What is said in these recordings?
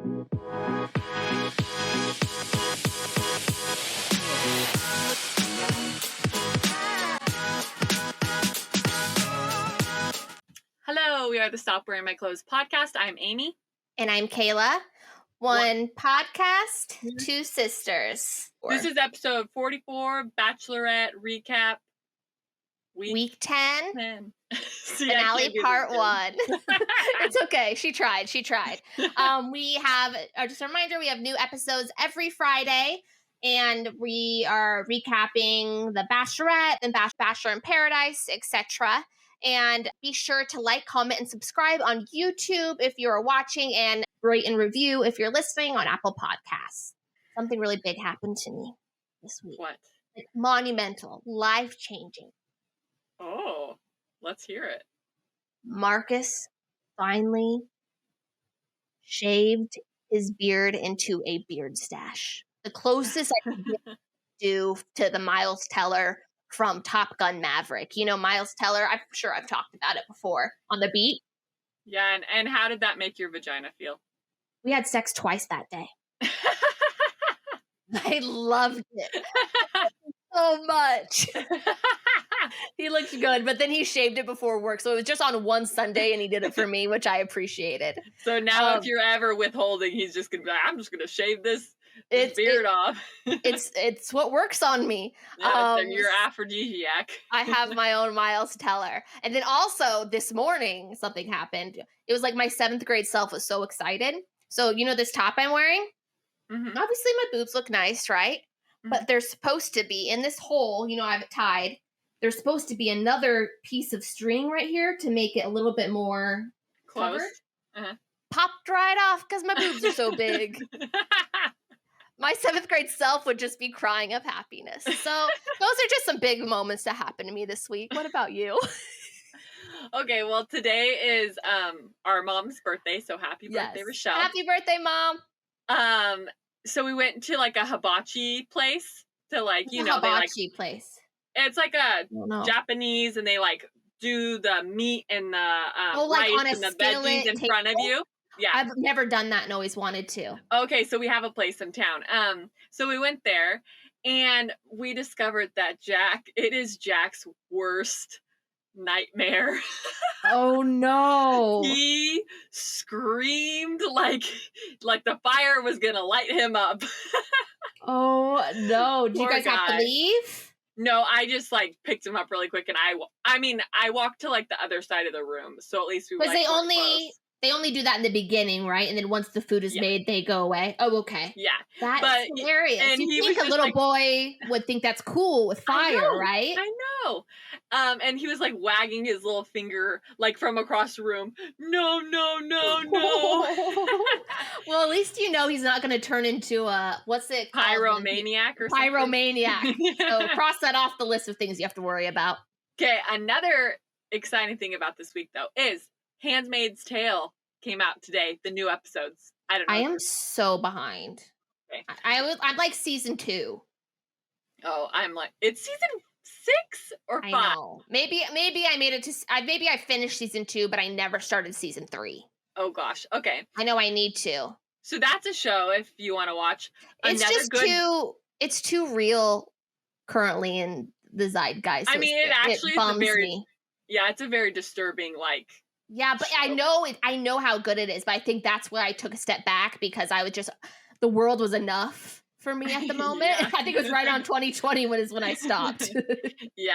Hello, we are the Stop Wearing My Clothes podcast. I'm Amy. And I'm Kayla. One podcast, two sisters. This is episode 44, Bachelorette recap. Week 10. See, finale part 1. It's okay. She tried. We have, just a reminder, we have new episodes every Friday. And we are recapping the Bachelorette and Bachelor in Paradise, etc. And be sure to like, comment, and subscribe on YouTube if you're watching, and rate and review if you're listening on Apple Podcasts. Something really big happened to me this week. What? Like, monumental, life-changing. Oh, let's hear it. Marcus finally shaved his beard into a beard stash. The closest I could do to the Miles Teller from Top Gun Maverick. You know, Miles Teller, I'm sure I've talked about it before, on the beat. Yeah, and how did that make your vagina feel? We had sex twice that day. I loved it so much. He looked good, but then he shaved it before work, so it was just on one Sunday, and he did it for me, which I appreciated. So now if you're ever withholding, he's just going to be like, I'm just going to shave this beard off. It's what works on me. Yeah, your aphrodisiac. I have my own Miles Teller. And then also this morning, something happened. It was like my 7th grade self was so excited. So, you know this top I'm wearing? Mm-hmm. Obviously my boobs look nice, right? Mm-hmm. But there's supposed to be, in this hole, you know, I have it tied. There's supposed to be another piece of string right here to make it a little bit more close. Covered. Uh-huh. Popped right off because my boobs are so big. My 7th grade self would just be crying of happiness. So those are just some big moments that happened to me this week. What about you? Okay, well, today is our mom's birthday, so happy birthday, Rochelle. Happy birthday, Mom. So we went to like a hibachi place to like, you know, hibachi place. It's like a Japanese, and they like do the meat and the rice and the veggies in front of you. Yeah. I've never done that and always wanted to. Okay, so we have a place in town. So we went there, and we discovered that it is Jack's worst nightmare. Oh no. He screamed like the fire was gonna light him up. Oh no. Did you guys have to leave? No, I just like picked him up really quick, and I walked to like the other side of the room, so at least we were like, they only do that in the beginning, right? And then once the food is made, they go away. Oh, okay. Yeah. That's hilarious. And you think a little boy would think that's cool with fire, right? I know. And he was like wagging his little finger like from across the room. No. Well, at least you know he's not going to turn into a, what's it called? Pyromaniac or something. Pyromaniac. So cross that off the list of things you have to worry about. Okay, another exciting thing about this week, though, is Handmaid's Tale came out today, the new episodes. I don't know. I am so behind. Okay. I'm like season 2. Oh, I'm like, it's season 6 or 5. I know. Maybe I made it to, maybe I finished season 2, but I never started season 3. Oh gosh. Okay. I know I need to. So that's a show if you want to watch. It's too real currently in the zeitgeist. I mean, it actually bums me. Yeah, it's a very disturbing, like. Yeah, but I know how good it is, but I think that's where I took a step back because I was just, the world was enough for me at the moment. Yeah. I think it was right on 2020 when I stopped. Yeah.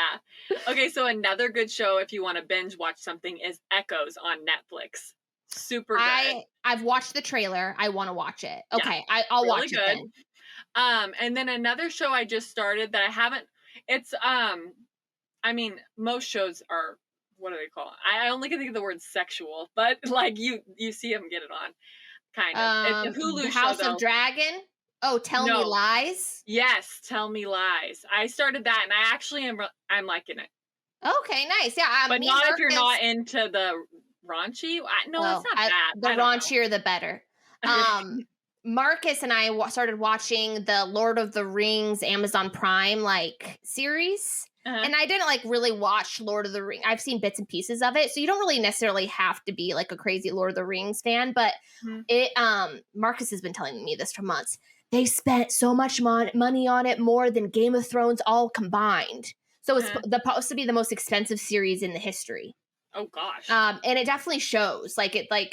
Okay, so another good show if you want to binge watch something is Echoes on Netflix. Super good. I've watched the trailer. I want to watch it. Okay, yeah, I'll really watch it then. And then another show I just started that I haven't, it's, I mean, most shows are, what do they call it? I only can think of the word sexual, but like you see them get it on, kind of. It's a Hulu House show, of Dragon. Oh, Tell Me Lies. Yes, Tell Me Lies. I started that, and I actually I'm liking it. Okay, nice. Yeah, but not if you're not into the raunchy. No, it's not bad. The raunchier, the better. Marcus and I started watching the Lord of the Rings Amazon Prime series. And I didn't like really watch Lord of the Rings. I've seen bits and pieces of it, so you don't really necessarily have to be like a crazy Lord of the Rings fan. But it, Marcus has been telling me this for months. They spent so much money on it, more than Game of Thrones all combined. So it's supposed to be the most expensive series in the history. Oh gosh. And it definitely shows. Like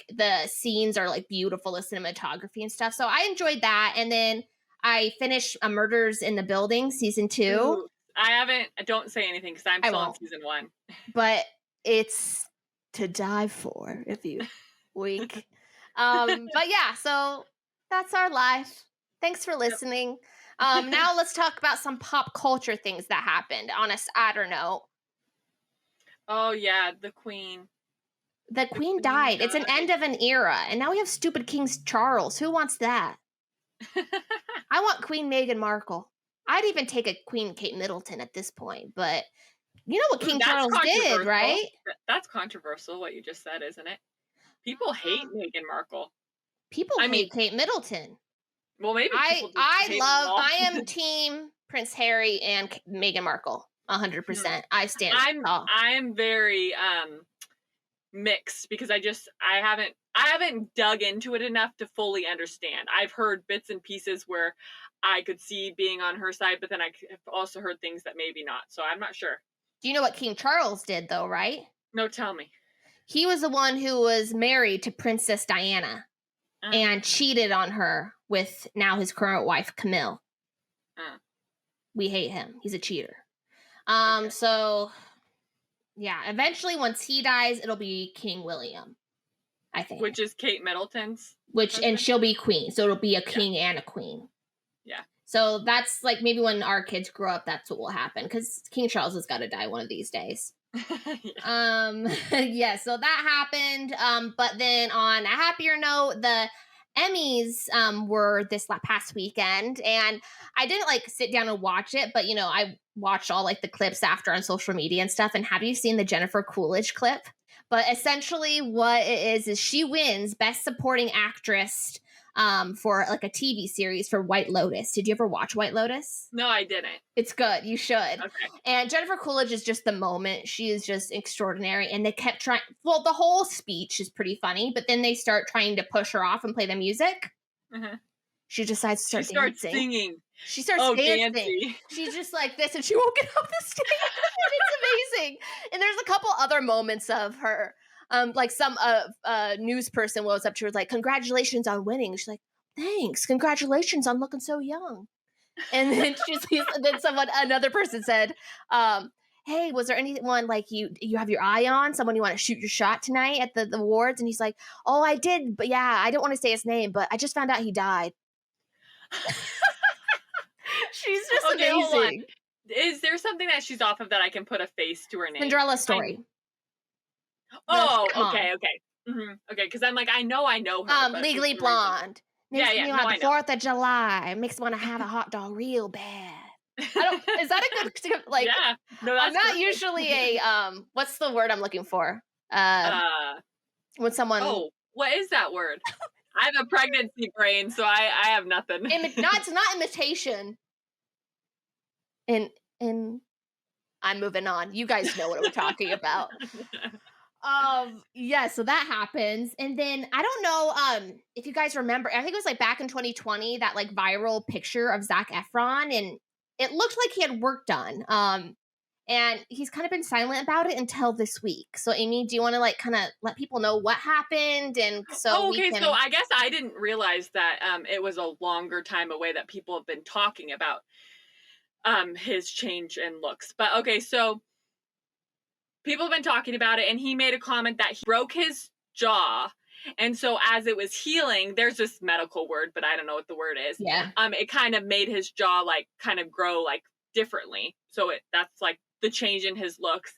the scenes are like beautiful, the cinematography and stuff. So I enjoyed that. And then I finished Murders in the Building season 2. Ooh, I haven't. Don't say anything because I'm still on season 1. But it's to die for, if you wink. But yeah, so that's our life. Thanks for listening. Now let's talk about some pop culture things that happened on a sadder note. Oh yeah, the Queen. The Queen died. It's an end of an era, and now we have stupid King Charles. Who wants that? I want Queen Meghan Markle. I'd even take a Queen Kate Middleton at this point, but you know what King Charles did, right? That's controversial, what you just said, isn't it? People hate Meghan Markle. People hate Kate Middleton. Well, maybe I am team Prince Harry and Meghan Markle. 100%. I stand. I am very mixed because I haven't dug into it enough to fully understand. I've heard bits and pieces where I could see being on her side, but then I have also heard things that maybe not. So I'm not sure. Do you know what King Charles did though, right? No, tell me. He was the one who was married to Princess Diana and cheated on her with now his current wife, Camille. We hate him. He's a cheater. Okay. So yeah, eventually once he dies, it'll be King William, I think. Which is Kate Middleton's husband? And she'll be queen. So it'll be a king and a queen. Yeah. So that's like maybe when our kids grow up, that's what will happen because King Charles has got to die one of these days. Yeah, so that happened. But then on a happier note, the Emmys were this past weekend, and I didn't like sit down and watch it, but you know, I watched all like the clips after on social media and stuff. And have you seen the Jennifer Coolidge clip? But essentially what it is she wins Best Supporting Actress for like a TV series for White Lotus. Did you ever watch White Lotus? No, I didn't. It's good. You should. Okay. And Jennifer Coolidge is just the moment. She is just extraordinary. And they kept trying. Well, the whole speech is pretty funny, but then they start trying to push her off and play the music. She decides to start dancing. She starts singing. She starts dancing. She's just like this, and she won't get off the stage. And it's amazing. And there's a couple other moments of her. Like some news person was up to her, like, congratulations on winning. She's like, thanks, congratulations on looking so young. And then another person said, hey, was there anyone like you have your eye on? Someone you want to shoot your shot tonight at the awards? And he's like, oh, I did, but yeah, I don't want to say his name, but I just found out he died. She's just amazing. Is there something that she's off of that I can put a face to her name? Cinderella Story. Okay. Mm-hmm. Okay, because I'm like, I know her. Legally Blonde. Yeah. No, the 4th of July. Makes me want to have a hot dog real bad. Is that a good, like, yeah. No, that's I'm not usually a, what's the word I'm looking for? When someone. Oh, what is that word? I have a pregnancy brain, so I have nothing. It's not imitation. And I'm moving on. You guys know what I'm talking about. Yeah, so that happens. And then I don't know if you guys remember, I think it was like back in 2020, that like viral picture of Zac Efron, and it looked like he had work done. And he's kind of been silent about it until this week. So Amy, do you want to like kind of let people know what happened? And so so I guess I didn't realize that it was a longer time away that people have been talking about his change in looks. But okay, so people have been talking about it, and he made a comment that he broke his jaw, and so as it was healing, there's this medical word, but I don't know what the word is. Yeah. It kind of made his jaw like kind of grow like differently. So that's like the change in his looks.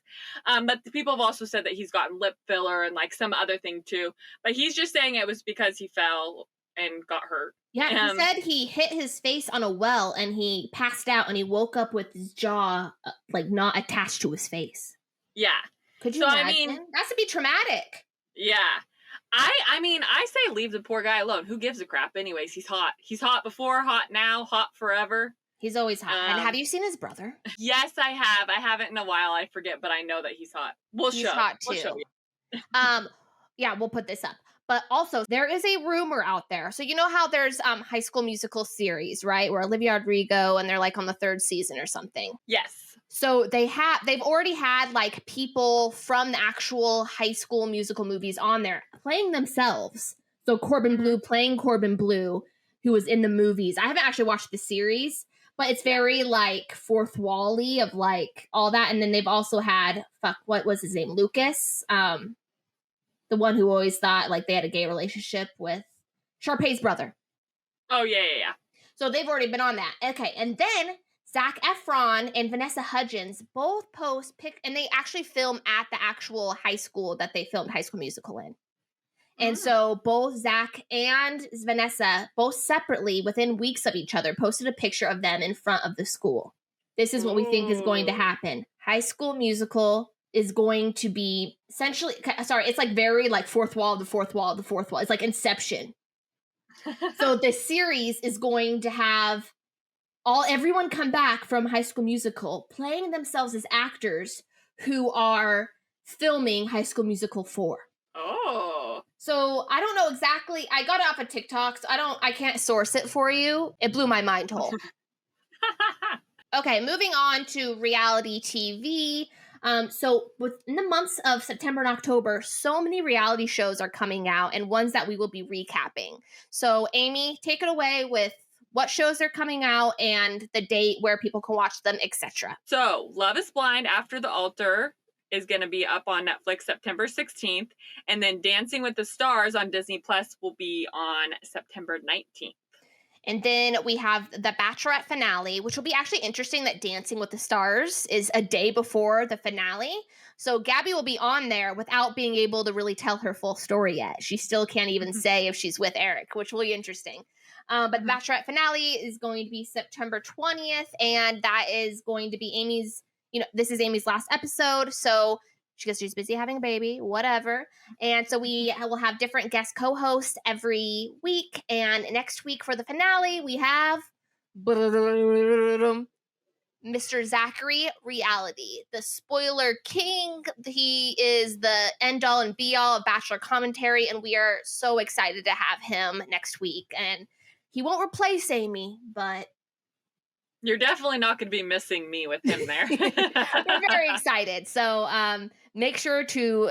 But the people have also said that he's gotten lip filler and like some other thing too. But he's just saying it was because he fell and got hurt. Yeah, he said he hit his face on a well and he passed out, and he woke up with his jaw like not attached to his face. Yeah. Could you imagine? I mean, that's to be traumatic. Yeah. I mean, I say leave the poor guy alone. Who gives a crap? Anyways, he's hot. He's hot before, hot now, hot forever. He's always hot. And Um, have you seen his brother? Yes, I have. I haven't in a while. I forget, but I know that he's hot. He's hot We'll show too. you. Yeah, we'll put this up. But also, there is a rumor out there. So you know how there's High School Musical series, right? Where Olivia Rodrigo and they're like on the 3rd season or something. Yes. So they've already had like people from the actual High School Musical movies on there playing themselves. So Corbin Blue playing Corbin Blue, who was in the movies. I haven't actually watched the series, but it's very like fourth wall-y of like all that. And then they've also had what was his name? Lucas. The one who always thought like they had a gay relationship with Sharpay's brother. Oh, yeah. So they've already been on that. Okay, and then Zac Efron and Vanessa Hudgens both post and they actually film at the actual high school that they filmed High School Musical in. And so both Zac and Vanessa, both separately within weeks of each other, posted a picture of them in front of the school. This is what we think is going to happen. High School Musical is going to be essentially, it's like very like fourth wall to fourth wall to fourth wall. It's like Inception. So the series is going to have everyone come back from High School Musical playing themselves as actors who are filming High School Musical 4. Oh. So I don't know exactly. I got it off of TikTok, so I can't source it for you. It blew my mind whole. Okay, moving on to reality TV. So within the months of September and October, so many reality shows are coming out and ones that we will be recapping. So Amy, take it away with what shows are coming out and the date where people can watch them, etc. So Love is Blind After the Altar is going to be up on Netflix September 16th. And then Dancing with the Stars on Disney Plus will be on September 19th. And then we have the Bachelorette finale, which will be actually interesting that Dancing with the Stars is a day before the finale. So Gabby will be on there without being able to really tell her full story yet. She still can't even say if she's with Erich, which will be interesting. But the Bachelorette finale is going to be September 20th, and that is going to be Amy's, this is Amy's last episode. So because she's busy having a baby, whatever. And so we will have different guest co-hosts every week. And next week for the finale, we have Mr. Zachary Reality, the spoiler king. He is the end-all and be-all of Bachelor commentary, and we are so excited to have him next week. And he won't replace Amy, but you're definitely not going to be missing me with him there. We're very excited. So make sure to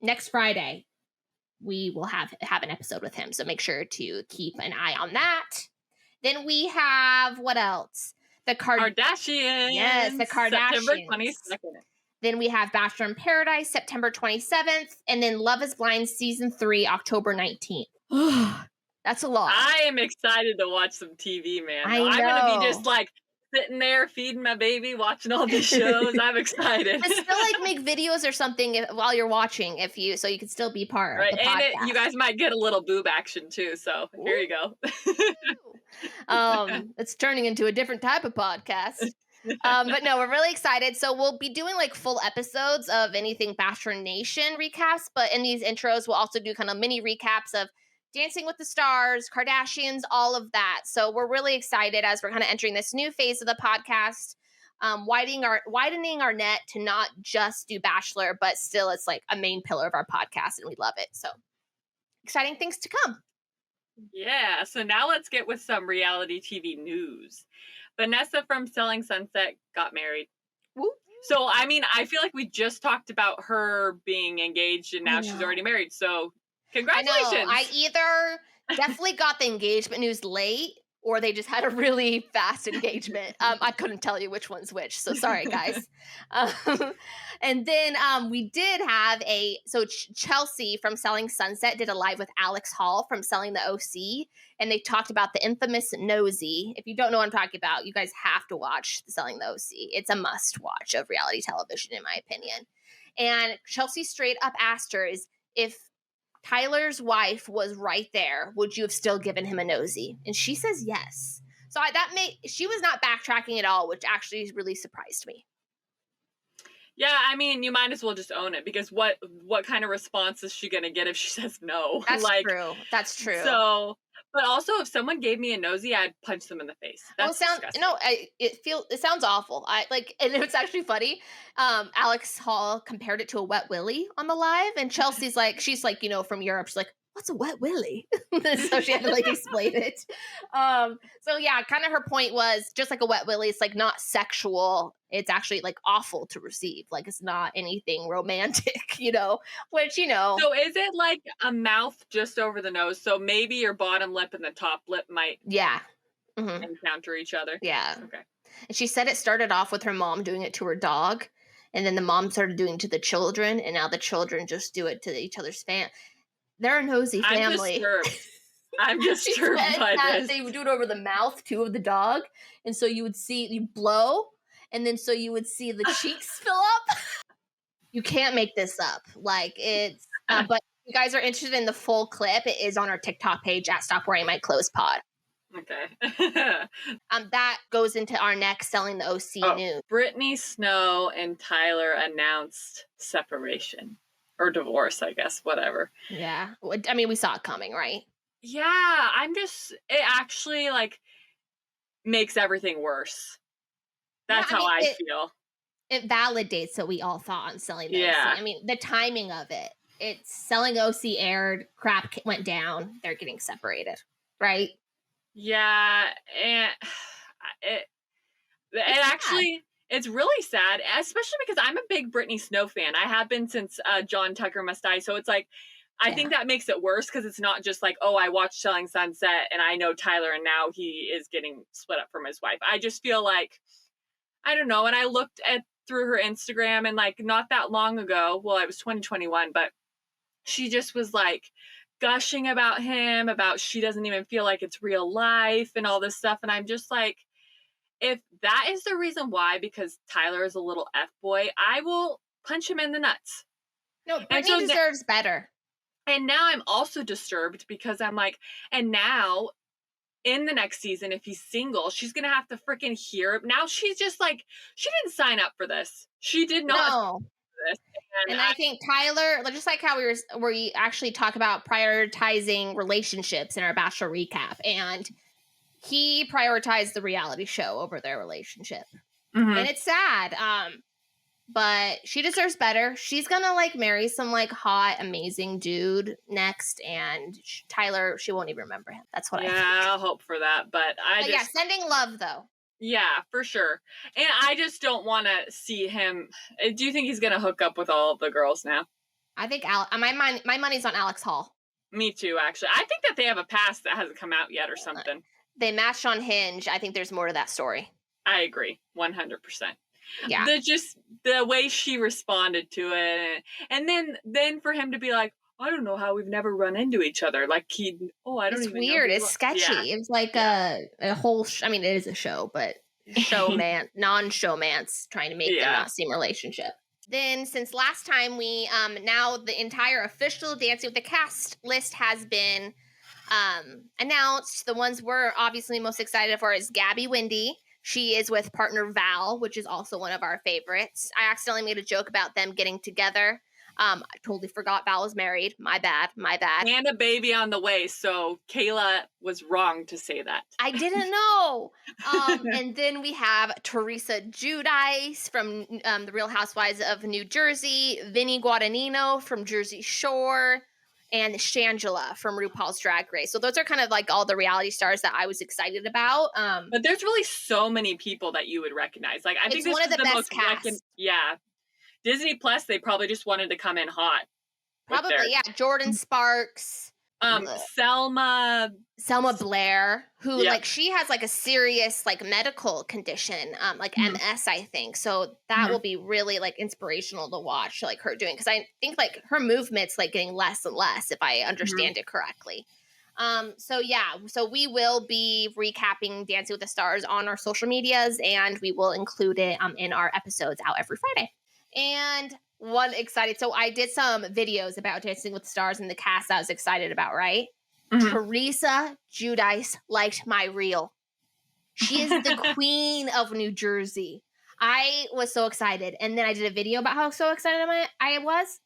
next Friday we will have an episode with him. So make sure to keep an eye on that. Then we have what else? The Kardashians. Yes, the Kardashians. September 22nd. Then we have Bachelor in Paradise September 27th, and then Love is Blind season 3 October 19th. That's a lot. I am excited to watch some TV, man. I know. I'm going to be just like sitting there feeding my baby, watching all these shows. I'm excited. But still, like, make videos or something while you're watching, so you can still be part of the podcast. And you guys might get a little boob action too. So here you go. It's turning into a different type of podcast. But no, we're really excited. So we'll be doing like full episodes of anything Bachelor Nation recaps. But in these intros, we'll also do kind of mini recaps of Dancing with the Stars, Kardashians, all of that. So we're really excited as we're kind of entering this new phase of the podcast, widening our net to not just do Bachelor, but still it's like a main pillar of our podcast, and we love it. So exciting things to come. Yeah. So now let's get with some reality TV news. Vanessa from Selling Sunset got married. Woo. So, I mean, I feel like we just talked about her being engaged and now she's already married. So congratulations. I either definitely got the engagement news late or they just had a really fast engagement. I couldn't tell you which one's which, so sorry, guys. And then we did have Chelsea from Selling Sunset did a live with Alex Hall from Selling the OC, and they talked about the infamous nosy. If you don't know what I'm talking about, you guys have to watch Selling the OC. It's a must watch of reality television, in my opinion. And Chelsea straight up asked her if Tyler's wife was right there, would you have still given him a nosy? And she says yes. So she was not backtracking at all, which actually really surprised me. Yeah, I mean, you might as well just own it, because what kind of response is she going to get if she says no? That's true. That's true. So, But also, if someone gave me a nosy, I'd punch them in the face. That's disgusting. It sounds awful. And it's actually funny. Alex Hall compared it to a wet willy on the live, and Chelsea's like, she's like, from Europe. She's like, what's a wet willy? So she had to like explain it. So yeah, kind of her point was just like a wet willy. It's like not sexual. It's actually like awful to receive. Like it's not anything romantic, which, So is it like a mouth just over the nose? So maybe your bottom lip and the top lip might yeah. encounter each other? Yeah. Okay. And she said it started off with her mom doing it to her dog. And then the mom started doing it to the children. And now the children just do it to each other's fan. They're a nosy family. I'm disturbed by this. They would do it over the mouth too of the dog, and so you blow, and then so you would see the cheeks fill up. You can't make this up. Like it's, but if you guys are interested in the full clip, it is on our TikTok page at Stop Wearing My Clothes Pod. Okay. That goes into our next Selling the OC news. Brittney Snow and Tyler announced separation or divorce, I guess, whatever. Yeah, I mean, we saw it coming, right? Yeah, it actually like makes everything worse. That's how I feel. It validates what we all thought on Selling the OC. I mean, the timing of it. It's Selling OC aired, crap went down, they're getting separated, right? Yeah, and it's really sad, especially because I'm a big Brittney Snow fan. I have been since John Tucker Must Die, so it's like, I think that makes it worse because it's not just like, oh, I watched Selling Sunset and I know Tyler and now he is getting split up from his wife. I just feel like, I don't know. And I looked through her Instagram and like not that long ago, well, it was 2021, but she just was like gushing about him, about she doesn't even feel like it's real life and all this stuff. And I'm just like, if that is the reason why, because Tyler is a little F-boy, I will punch him in the nuts. No, Brittney deserves better. And now I'm also disturbed because I'm like, and now in the next season, if he's single, she's going to have to freaking hear. Now she's just like, she didn't sign up for this. She did not sign up for this. And I think Tyler, just like how we actually talk about prioritizing relationships in our Bachelor recap, and he prioritized the reality show over their relationship. Mm-hmm. And it's sad. But she deserves better. She's gonna like marry some like hot, amazing dude next, and Tyler, she won't even remember him. That's what I think. Yeah, I'll hope for that. But sending love though. Yeah, for sure. And I just don't want to see him. Do you think he's gonna hook up with all of the girls now? I think my money's on Alex Hall. Me too, actually. I think that they have a past that hasn't come out yet or something. They matched on Hinge. I think there's more to that story. I agree, 100%. Yeah. The way she responded to it, and then for him to be like, I don't know how we've never run into each other. Like I don't it's even weird. know. It's sketchy. Yeah. It's like a whole. I mean, it is a show, but non-showmance trying to make them not seem relationship. Then, since last time we now the entire official Dancing with the Cast list has been announced. The ones we're obviously most excited for is Gabby Wendy. She is with partner Val, which is also one of our favorites. I accidentally made a joke about them getting together. I totally forgot Val was married. My bad. And a baby on the way. So Kayla was wrong to say that. I didn't know. And then we have Teresa Giudice from The Real Housewives of New Jersey, Vinny Guadagnino from Jersey Shore, and Shangela from RuPaul's Drag Race. So those are kind of like all the reality stars that I was excited about. But there's really so many people that you would recognize. Like I think this one of is the best cast. Disney Plus, they probably just wanted to come in hot. Probably, yeah. Jordan Sparks. Selma Blair, who like she has like a serious like medical condition, like MS, I think. So that will be really like inspirational to watch, like her doing, because I think like her movement's like getting less and less, if I understand it correctly. So we will be recapping Dancing with the Stars on our social medias, and we will include it in our episodes out every Friday. And so I did some videos about Dancing with the Stars and the cast I was excited about, right? Mm-hmm. Teresa Giudice liked my reel. She is the queen of New Jersey. I was so excited. And then I did a video about how so excited I was.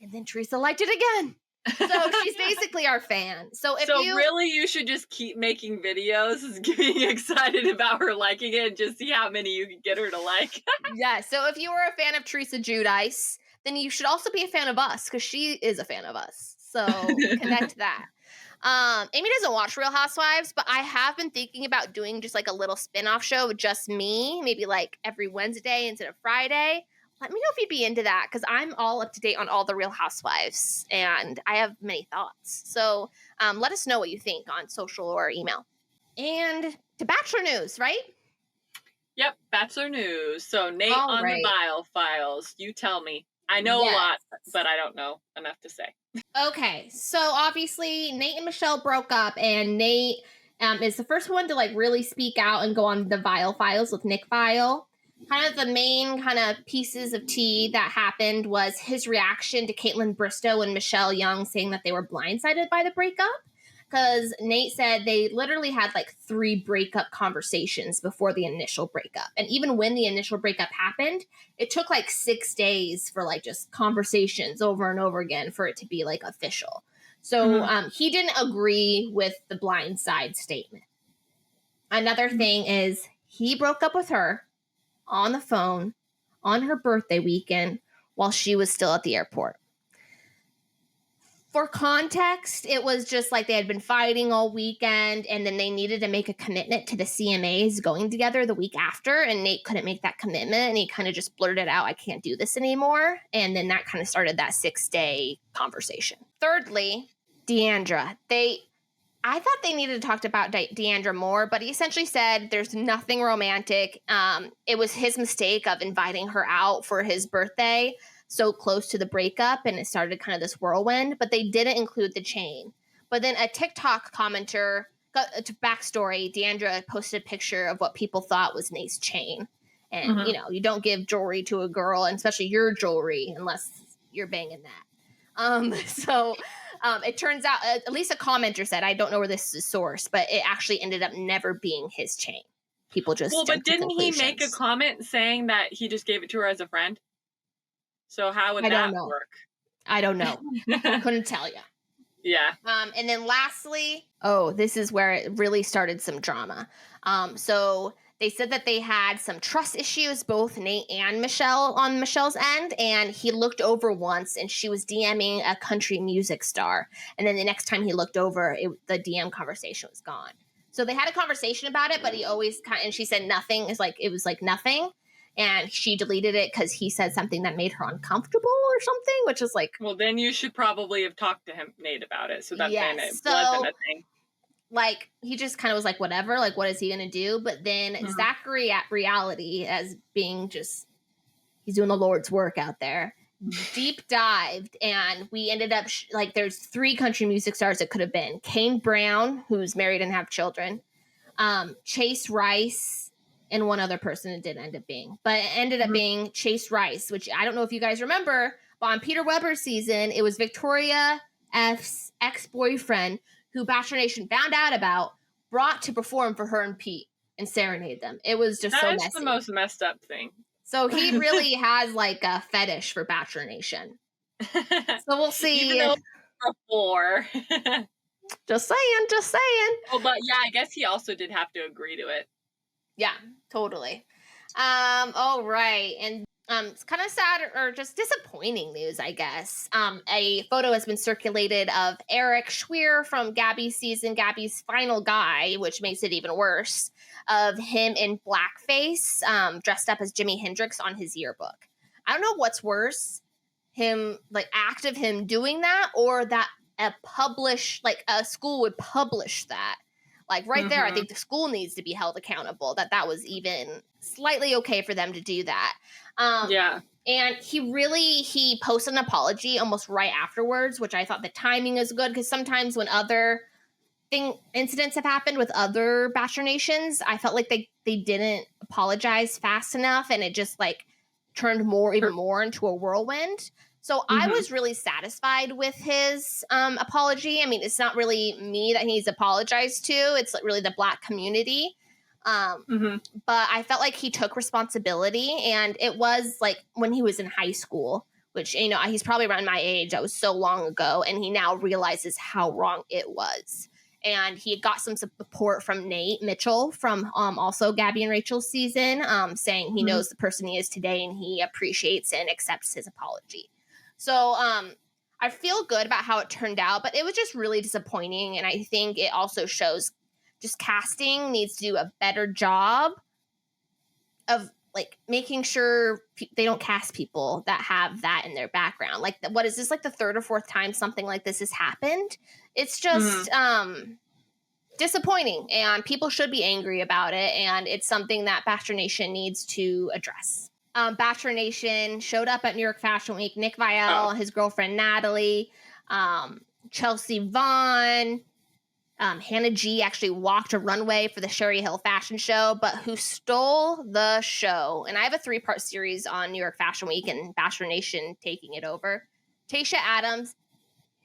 And then Teresa liked it again. So she's basically our fan. So if So you really, you should just keep making videos, getting excited about her liking it, and just see how many you can get her to like. yeah, so if you were a fan of Teresa Giudice, then you should also be a fan of us because she is a fan of us. So connect that. Amy doesn't watch Real Housewives, but I have been thinking about doing just like a little spin-off show with just me, maybe like every Wednesday instead of Friday. Let me know if you'd be into that because I'm all up to date on all the Real Housewives and I have many thoughts. So let us know what you think on social or email. And to Bachelor news, right? Yep, Bachelor news. So Nate All on the right. Vile Files. You tell me. I know a Yes. lot, but I don't know enough to say. Okay, so obviously Nate and Michelle broke up, and Nate is the first one to like really speak out and go on the Vile Files with Nick Vile. Kind of the main kind of pieces of tea that happened was his reaction to Caitlin Bristow and Michelle Young saying that they were blindsided by the breakup. Because Nate said they literally had like 3 breakup conversations before the initial breakup. And even when the initial breakup happened, it took like 6 days for like just conversations over and over again for it to be like official. So he didn't agree with the blindside statement. Another thing is he broke up with her on the phone on her birthday weekend while she was still at the airport. For context, it was just like they had been fighting all weekend and then they needed to make a commitment to the CMAs going together the week after, and Nate couldn't make that commitment and he kind of just blurted out, I can't do this anymore. And then that kind of started that 6-day conversation. Thirdly, Deandra. I thought they needed to talk about Deandra more, but he essentially said there's nothing romantic. It was his mistake of inviting her out for his birthday so close to the breakup, and it started kind of this whirlwind, but they didn't include the chain. But then a TikTok commenter, to backstory, Deandra posted a picture of what people thought was Nate's chain. And, you know, you don't give jewelry to a girl, and especially your jewelry, unless you're banging that. It turns out, at least a commenter said, I don't know where this is sourced, but it actually ended up never being his chain. People just but didn't he make a comment saying that he just gave it to her as a friend? So how would that work? I don't know. Couldn't tell you. Yeah. And then lastly, this is where it really started some drama. So they said that they had some trust issues, both Nate and Michelle on Michelle's end, and he looked over once and she was DMing a country music star. And then the next time he looked over, the DM conversation was gone. So they had a conversation about it, but he always and she said nothing. It was like nothing. And she deleted it because he said something that made her uncomfortable or something, which is like... Well, then you should probably have talked to Nate about it. So that then it wasn't a thing. Like, he just kind of was like, whatever, like, what is he going to do? But then Zachary at Reality, as being just, he's doing the Lord's work out there, deep dived. And we ended up, there's 3 country music stars it could have been. Kane Brown, who's married and have children. Chase Rice. And one other person it did end up being. But it ended up being Chase Rice, which I don't know if you guys remember, but on Peter Weber's season, it was Victoria F's ex-boyfriend who Bachelor Nation found out about, brought to perform for her and Pete and serenade them. It was just so messy. That's the most messed up thing. So he really has like a fetish for Bachelor Nation. So we'll see. Even though before. Just saying. Oh, but yeah, I guess he also did have to agree to it. Yeah, totally. All right. And it's kind of sad or just disappointing news, I guess. A photo has been circulated of Erich Schwer from Gabby's season, Gabby's final guy, which makes it even worse, of him in blackface, dressed up as Jimi Hendrix on his yearbook. I don't know what's worse, him, like, act of him doing that, or that a school would publish that. Like, right there, I think the school needs to be held accountable, that was even slightly okay for them to do that. Yeah. And he posted an apology almost right afterwards, which I thought the timing is good, because sometimes when other incidents have happened with other Bachelor Nations, I felt like they didn't apologize fast enough, and it just, like, turned even more into a whirlwind. So I was really satisfied with his apology. I mean, it's not really me that he's apologized to. It's like really the Black community. But I felt like he took responsibility. And it was like when he was in high school which, he's probably around my age. That was so long ago. And he now realizes how wrong it was. And he got some support from Nate Mitchell from also Gabby and Rachel's season, saying he knows the person he is today and he appreciates and accepts his apology. So I feel good about how it turned out, but it was just really disappointing. And I think it also shows just casting needs to do a better job of like making sure they don't cast people that have that in their background. Like, what is this, like the third or fourth time something like this has happened? It's just disappointing, and people should be angry about it. And it's something that Bachelor Nation needs to address. Bachelor Nation showed up at New York Fashion Week. Nick Viall, his girlfriend Natalie, Chelsea Vaughn, Hannah G actually walked a runway for the Sherry Hill fashion show, but who stole the show? And I have a 3-part series on New York Fashion Week and Bachelor Nation taking it over. Tayshia Adams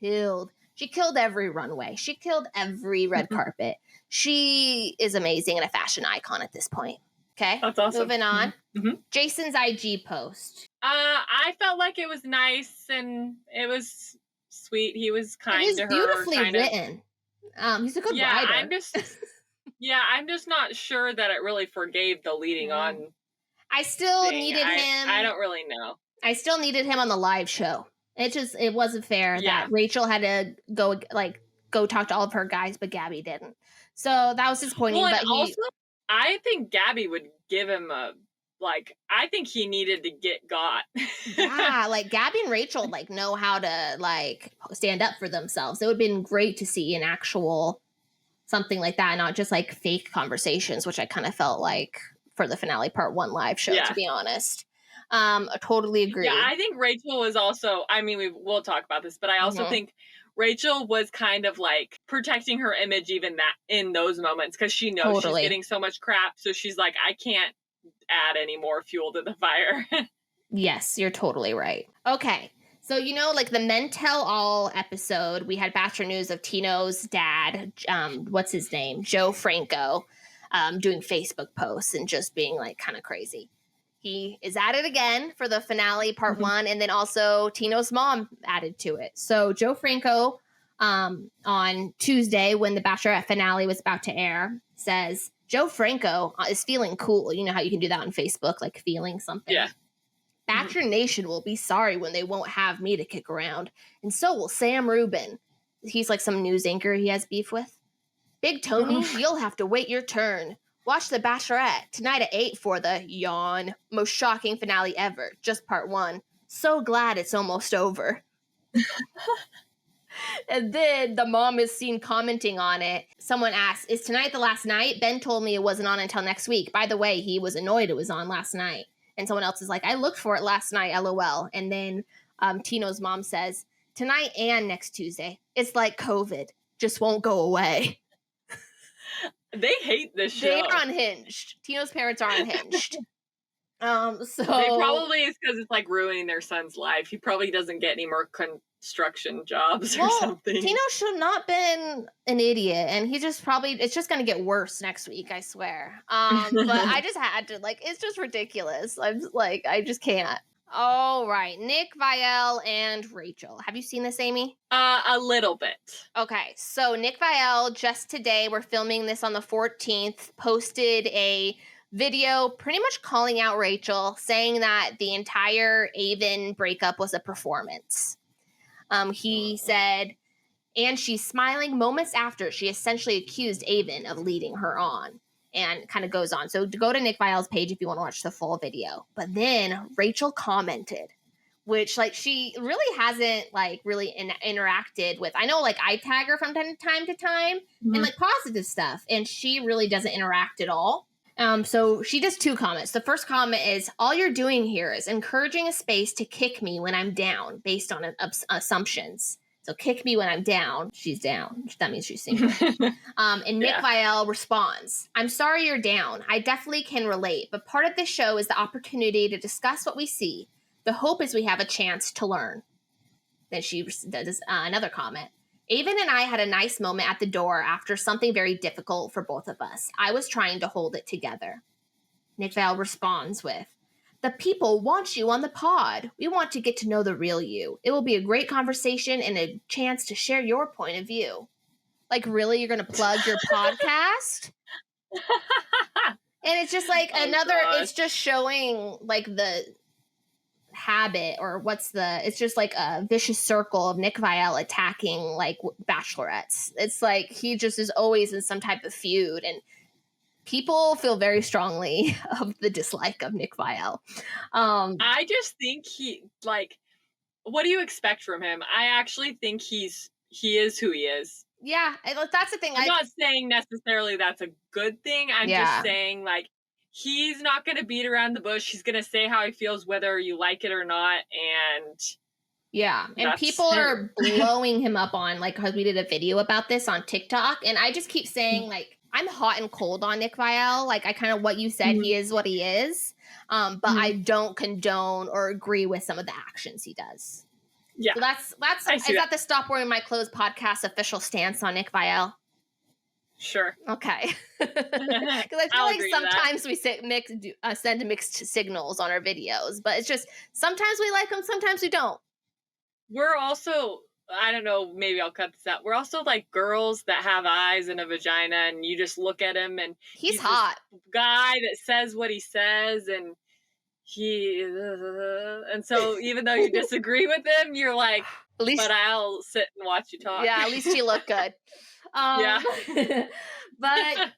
killed. She killed every runway. She killed every red carpet. She is amazing and a fashion icon at this point. Okay, that's awesome. Moving on. Jason's IG post. I felt like it was nice and it was sweet. He was kind to her. It was beautifully written. He's a good writer. I'm just not sure that it really forgave the leading on. I still needed him. I don't really know. I still needed him on the live show. It wasn't fair that Rachel had to go talk to all of her guys, but Gabby didn't. So that was disappointing. Well, but also, I think Gabby would give him I think he needed to get got. Yeah, like Gabby and Rachel know how to stand up for themselves. It would have been great to see an actual something like that, not just fake conversations, which I kind of felt like for the finale part 1 live show, to be honest. I totally agree. Yeah, I think Rachel was also, we'll talk about this, but I also think Rachel was kind of protecting her image even that in those moments, because she knows she's getting so much crap. So she's like, I can't add any more fuel to the fire. Yes, you're totally right. Okay. So, the Men Tell All episode, we had Bachelor News of Tino's dad, what's his name? Joe Franco, doing Facebook posts and just being kind of crazy. He is at it again for the finale part 1, and then also Tino's mom added to it. So Joe Franco, on Tuesday when the Bachelorette finale was about to air, says, Joe Franco is feeling cool. You know how you can do that on Facebook, feeling something. Yeah. Bachelor Nation will be sorry when they won't have me to kick around. And so will Sam Rubin. He's some news anchor he has beef with. Big Tony, you'll have to wait your turn. Watch The Bachelorette tonight at 8 for the yawn most shocking finale ever. Just part 1. So glad it's almost over. And then the mom is seen commenting on it. Someone asks, is tonight the last night? Ben told me it wasn't on until next week. By the way, he was annoyed it was on last night. And someone else is like, I looked for it last night, LOL. And then Tino's mom says, tonight and next Tuesday. It's like COVID. Just won't go away. They hate this show. They're unhinged. Tino's parents are unhinged. So they probably is because it's ruining their son's life. He probably doesn't get any more construction jobs or something. Tino should not been an idiot, and he just it's just gonna get worse next week, I swear. But I just had to it's just ridiculous. I'm I just can't. All right, Nick Viall and Rachel. Have you seen this, Amy? A little bit. Okay, so Nick Viall just today, we're filming this on the 14th, posted a video pretty much calling out Rachel, saying that the entire Avon breakup was a performance. He said, and she's smiling moments after she essentially accused Avon of leading her on, and kind of goes on. So go to Nick Viall's page if you want to watch the full video. But then Rachel commented, which she really hasn't really interacted with. I know I tag her from time to time and positive stuff, and she really doesn't interact at all. So she does 2 comments. The first comment is, all you're doing here is encouraging a space to kick me when I'm down based on assumptions. So kick me when I'm down. She's down. That means she's single. And Nick Viall responds, I'm sorry you're down. I definitely can relate. But part of this show is the opportunity to discuss what we see. The hope is we have a chance to learn. Then she does another comment. Avon and I had a nice moment at the door after something very difficult for both of us. I was trying to hold it together. Nick Viall responds with, The people want you on the pod. We want to get to know the real you. It will be a great conversation and a chance to share your point of view. Like, really? You're going to plug your podcast? And it's just like it's just showing like the habit or it's just like a vicious circle of Nick Viall attacking like bachelorettes. It's like he just is always in some type of feud, and people feel very strongly of the dislike of Nick Viall. I just think what do you expect from him? I actually think he is who he is. Yeah, that's the thing. I'm not saying necessarily that's a good thing. I'm just saying, like, he's not going to beat around the bush. He's going to say how he feels, whether you like it or not. And yeah, and people are blowing him up on, like, because we did a video about this on TikTok. And I just keep saying, like, I'm hot and cold on Nick Viall. Like, I kind of, what you said, he is what he is. But I don't condone or agree with some of the actions he does. Yeah. So is that the Stop Wearing My Clothes podcast official stance on Nick Viall? Sure. Okay. Because I feel like sometimes we send mixed signals on our videos, but it's just sometimes we like them, sometimes we don't. We're also, I don't know, maybe I'll cut this out. We're also like girls that have eyes and a vagina, and you just look at him and he's hot. Guy that says what he says, and and so even though you disagree with him, you're like, at least, but I'll sit and watch you talk. Yeah, at least you look good. Yeah. But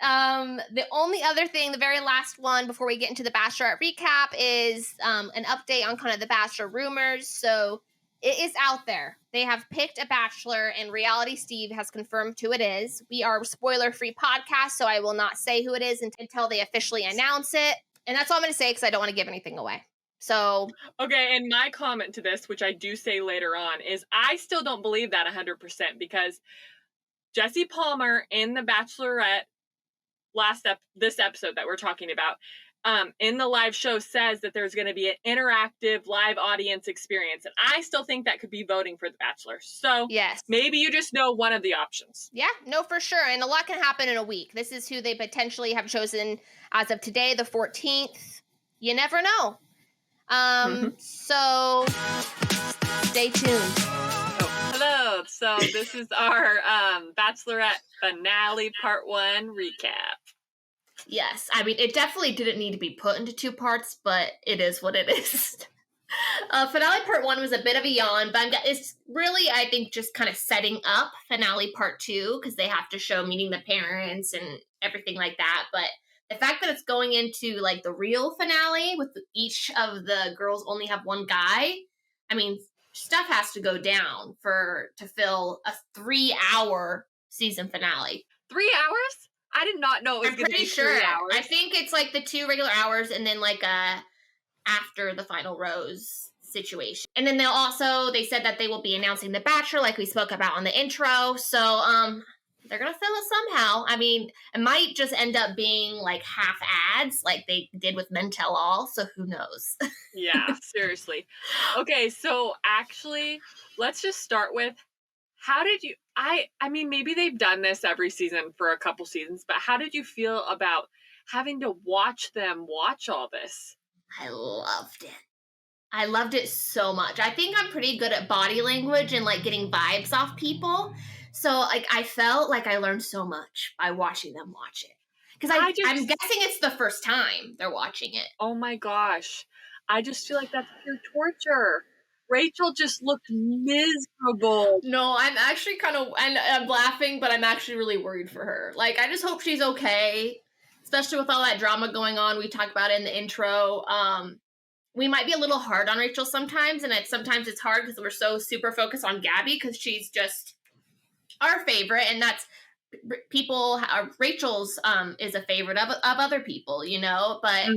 the only other thing, the very last one before we get into the Bachelorette recap is an update on kind of the Bachelor rumors. So it is out there. They have picked a Bachelor, and Reality Steve has confirmed who it is. We are a spoiler-free podcast, so I will not say who it is until they officially announce it. And that's all I'm going to say because I don't want to give anything away. So. Okay, and my comment to this, which I do say later on, is I still don't believe that 100% because Jesse Palmer in the Bachelorette this episode that we're talking about, in the live show says that there's going to be an interactive live audience experience. And I still think that could be voting for the Bachelor. So yes, maybe you just know one of the options. Yeah, no, for sure. And a lot can happen in a week. This is who they potentially have chosen as of today, the 14th. You never know. So stay tuned. Hello. So this is our Bachelorette finale part 1 recap. Yes, I mean, it definitely didn't need to be put into 2 parts, but it is what it is. Finale part 1 was a bit of a yawn, but it's really, I think, just kind of setting up finale part 2 because they have to show meeting the parents and everything like that. But the fact that it's going into like the real finale with each of the girls only have one guy, I mean, stuff has to go down to fill a 3-hour season finale. 3 hours? I did not know it was going to be 3 hours. I think it's like the 2 regular hours and then like after the final rose situation. And then they said that they will be announcing The Bachelor like we spoke about on the intro. So they're going to fill it somehow. I mean, it might just end up being like half ads like they did with Men Tell All. So who knows? Yeah, seriously. Okay, so actually, let's just start with how did you, I mean, maybe they've done this every season for a couple seasons, but how did you feel about having to watch them watch all this? I loved it. I loved it so much. I think I'm pretty good at body language and like getting vibes off people. So like I felt like I learned so much by watching them watch it. Because I'm guessing it's the first time they're watching it. Oh my gosh. I just feel like that's pure torture. Rachel just looked miserable. No, I'm actually I'm laughing, but I'm actually really worried for her. Like, I just hope she's okay, especially with all that drama going on. We talked about it in the intro. We might be a little hard on Rachel sometimes, and sometimes it's hard because we're so super focused on Gabby because she's just our favorite, and that's Rachel's is a favorite of other people, you know, but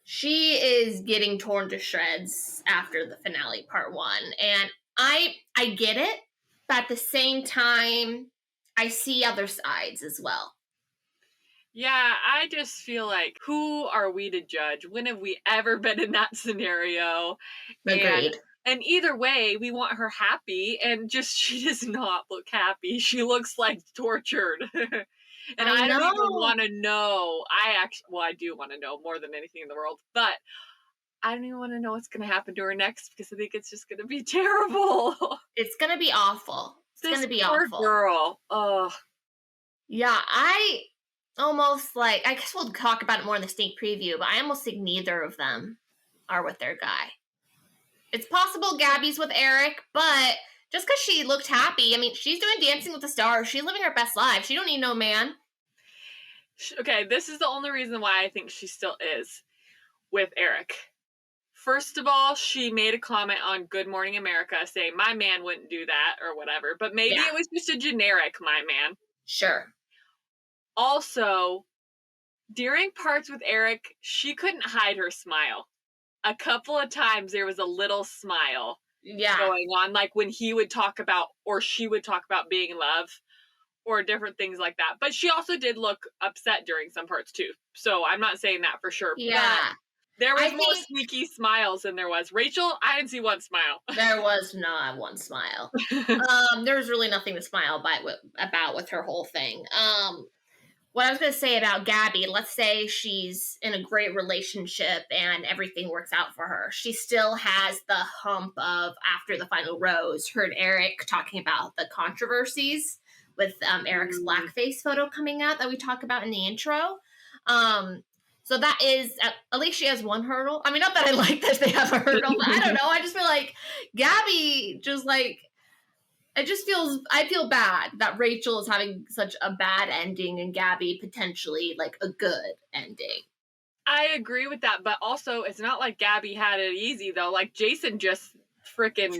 she is getting torn to shreds after the finale part 1. And I get it, but at the same time, I see other sides as well. Yeah, I just feel like, who are we to judge? When have we ever been in that scenario? Agreed. And either way, we want her happy, and she does not look happy. She looks like tortured. And I don't even want to know. I do want to know more than anything in the world. But I don't even want to know what's going to happen to her next because I think it's just going to be terrible. It's going to be awful. It's going to be poor awful. girl. Oh. Yeah, I almost like, I guess we'll talk about it more in the sneak preview, but I almost think neither of them are with their guy. It's possible Gabby's with Erich, but just because she looked happy, I mean, she's doing Dancing with the Stars. She's living her best life. She don't need no man. Okay, this is the only reason why I think she still is with Erich. First of all, she made a comment on Good Morning America saying, my man wouldn't do that or whatever, but maybe it was just a generic my man. Sure. Also, during parts with Erich, she couldn't hide her smile. A couple of times there was a little smile going on, like when he would talk about, or she would talk about being in love, or different things like that. But she also did look upset during some parts too. So I'm not saying that for sure. Yeah. But there was more sneaky smiles than there was. Rachel, I didn't see one smile. There was not one smile. There was really nothing to smile about with her whole thing. What I was going to say about Gabby, let's say she's in a great relationship and everything works out for her. She still has the hump of, after the final rose, heard Erich talking about the controversies with Erich's blackface photo coming out that we talk about in the intro. So that is, at least she has one hurdle. I mean, not that I like that they have a hurdle, but I don't know. I just feel like Gabby just like, I feel bad that Rachel is having such a bad ending and Gabby potentially like a good ending. I agree with that, but also it's not like Gabby had it easy though. Like Jason just freaking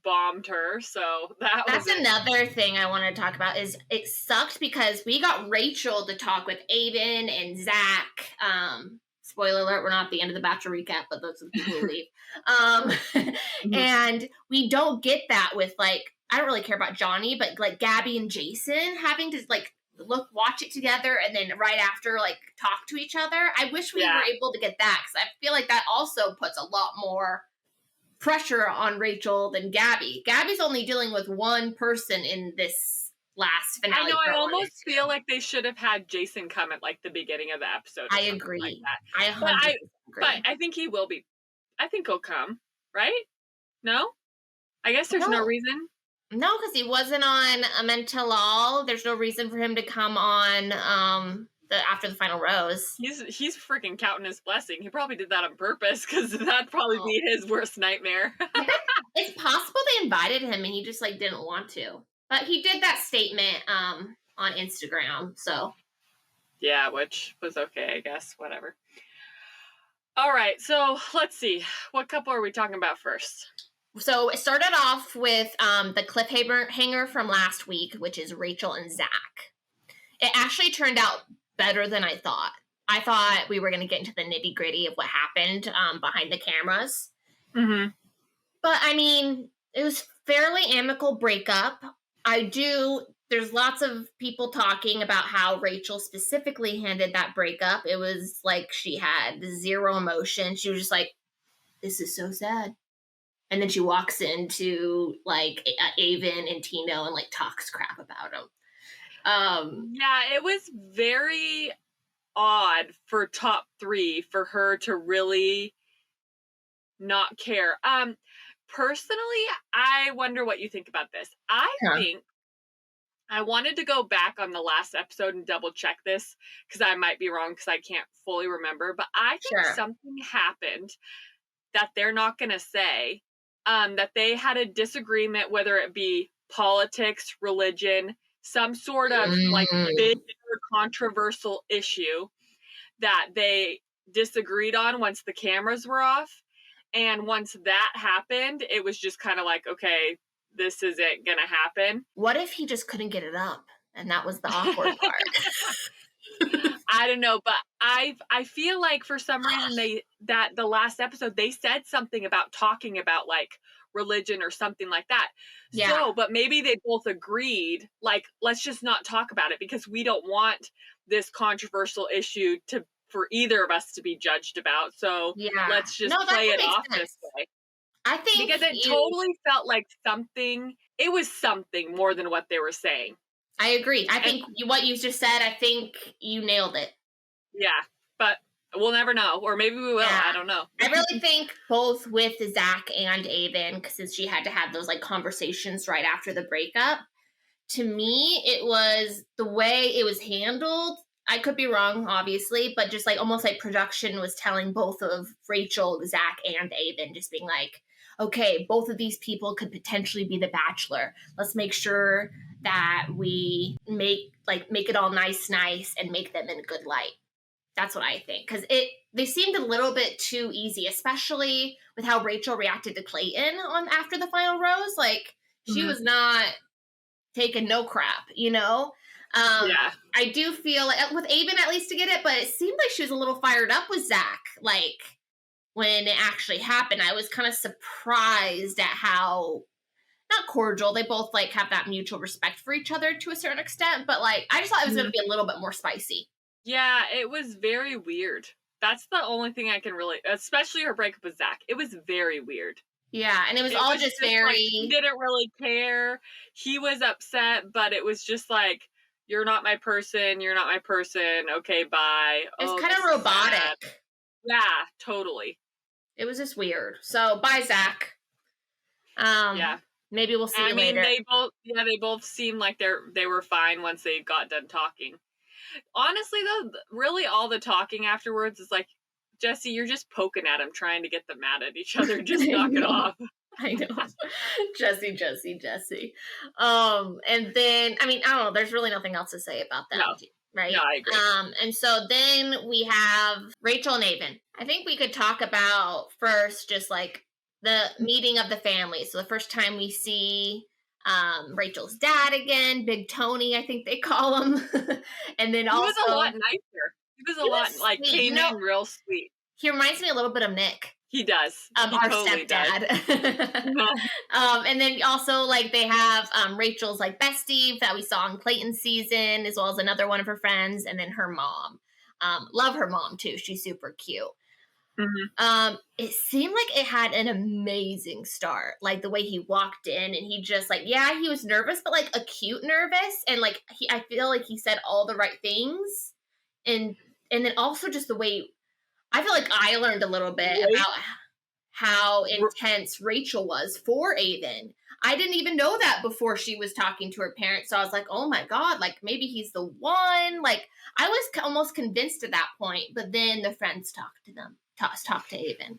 bombed her, so that's another thing I want to talk about. Is it sucked because we got Rachel to talk with Aiden and Zac. Spoiler alert, we're not at the end of the Bachelor recap, but those are the people who leave. And we don't get that with, like, I don't really care about Johnny, but like Gabby and Jason having to like watch it together and then right after like talk to each other. I wish we were able to get that because I feel like that also puts a lot more pressure on Rachel than Gabby. Gabby's only dealing with one person in this last finale. I know. I almost feel like they should have had Jason come at like the beginning of the episode. I agree. Like that. I 100% agree. But I think he will be. I think he'll come. Right? No? I guess there's no reason. No, because he wasn't on Mental All. There's no reason for him to come on after the final rose. He's freaking counting his blessing. He probably did that on purpose because that'd probably be his worst nightmare. It's possible they invited him and he just like didn't want to. But he did that statement on Instagram, so. Yeah, which was okay, I guess. Whatever. All right, so let's see. What couple are we talking about first? So it started off with the cliffhanger from last week, which is Rachel and Zac. It actually turned out better than I thought. I thought we were going to get into the nitty-gritty of what happened behind the cameras. Mm-hmm. But, I mean, it was fairly amicable breakup. There's lots of people talking about how Rachel specifically handled that breakup. It was like she had zero emotion. She was just like, this is so sad. And then she walks into like Avon and Tino and like talks crap about him. Yeah, it was very odd for top 3 for her to really not care. Personally, I wonder what you think about this. I think I wanted to go back on the last episode and double check this because I might be wrong because I can't fully remember. But I think something happened that they're not going to say, that they had a disagreement, whether it be politics, religion, some sort of like big or controversial issue that they disagreed on once the cameras were off. And once that happened, it was just kind of like, okay, this isn't going to happen. What if he just couldn't get it up? And that was the awkward part. I don't know, but I feel like for some reason that the last episode, they said something about talking about like religion or something like that. Yeah. So, but maybe they both agreed, like, let's just not talk about it because we don't want this controversial issue for either of us to be judged about. So let's just play it off this way. I think because it totally felt like it was something more than what they were saying. I agree. I think what you just said, I think you nailed it. Yeah, but We'll never know, or maybe we will. Yeah. I don't know. I really think both with Zac and Aven, since she had to have those like conversations right after the breakup, to me, it was the way it was handled. I could be wrong, obviously, but just like almost like production was telling both of Rachel, Zac, and Aven, just being like, okay, both of these people could potentially be the Bachelor. Let's make sure that we make it all nice and make them in a good light. That's what I think, because they seemed a little bit too easy, especially with how Rachel reacted to Clayton on after the final rose. Like she was not taking no crap, you know? Yeah. I do feel like with Aven at least to get it, but it seemed like she was a little fired up with Zac. Like when it actually happened, I was kind of surprised at how not cordial. They both like have that mutual respect for each other to a certain extent, but like I just thought it was going to be a little bit more spicy. Yeah, it was very weird. That's the only thing I can really, especially her breakup with Zac. It was very weird. Yeah, and it was all just very. Like, he didn't really care. He was upset, but it was just like, you're not my person. You're not my person. Okay, bye. It's kind of robotic. Yeah, totally. It was just weird. So bye, Zac. Yeah. Maybe we'll see you later. They both seemed like they were fine once they got done talking. Honestly, though, really all the talking afterwards is like, Jesse, you're just poking at him, trying to get them mad at each other. Just knock it off. I know. Jesse. And then, I mean, I don't know. There's really nothing else to say about that. No. Right? Yeah, I agree. And so then we have Rachel and Aven. I think we could talk about first just like the meeting of the family. So the first time we see Rachel's dad again, Big Tony, I think they call him. And then also. He was a lot nicer. He was a lot, like, came in real sweet. He reminds me a little bit of Nick. He does. He our totally stepdad. And then also, like, they have Rachel's, like, bestie that we saw in Clayton's season, as well as another one of her friends, and then her mom. Love her mom, too. She's super cute. Mm-hmm. It seemed like it had an amazing start. Like, the way he walked in, and he just, like, yeah, he was nervous, but, like, a cute nervous. And, like, I feel like he said all the right things. And then also just the way... I feel like I learned a little bit about how intense Rachel was for Aven. I didn't even know that before she was talking to her parents. So I was like, oh my God, like maybe he's the one. Like I was almost convinced at that point, but then the friends talked to them, talked to Aven.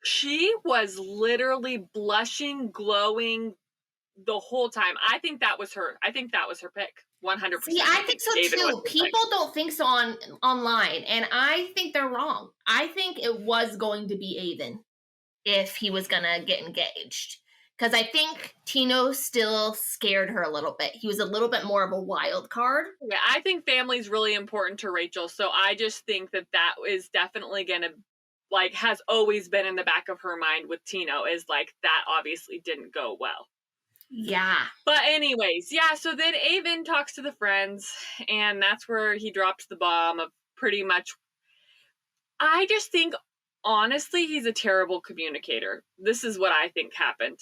She was literally blushing, glowing the whole time. I think that was her pick. 100%. See, I think so too. People don't think so online, and I think they're wrong. I think it was going to be Aven if he was gonna get engaged, because I think Tino still scared her a little bit. He was a little bit more of a wild card. Yeah, I think family's really important to Rachel, so I just think that is definitely gonna, like, has always been in the back of her mind with Tino, is like that obviously didn't go well. Yeah. But anyways, yeah, so then Aven talks to the friends, and that's where he drops the bomb of pretty much... I just think, honestly, he's a terrible communicator. This is what I think happened.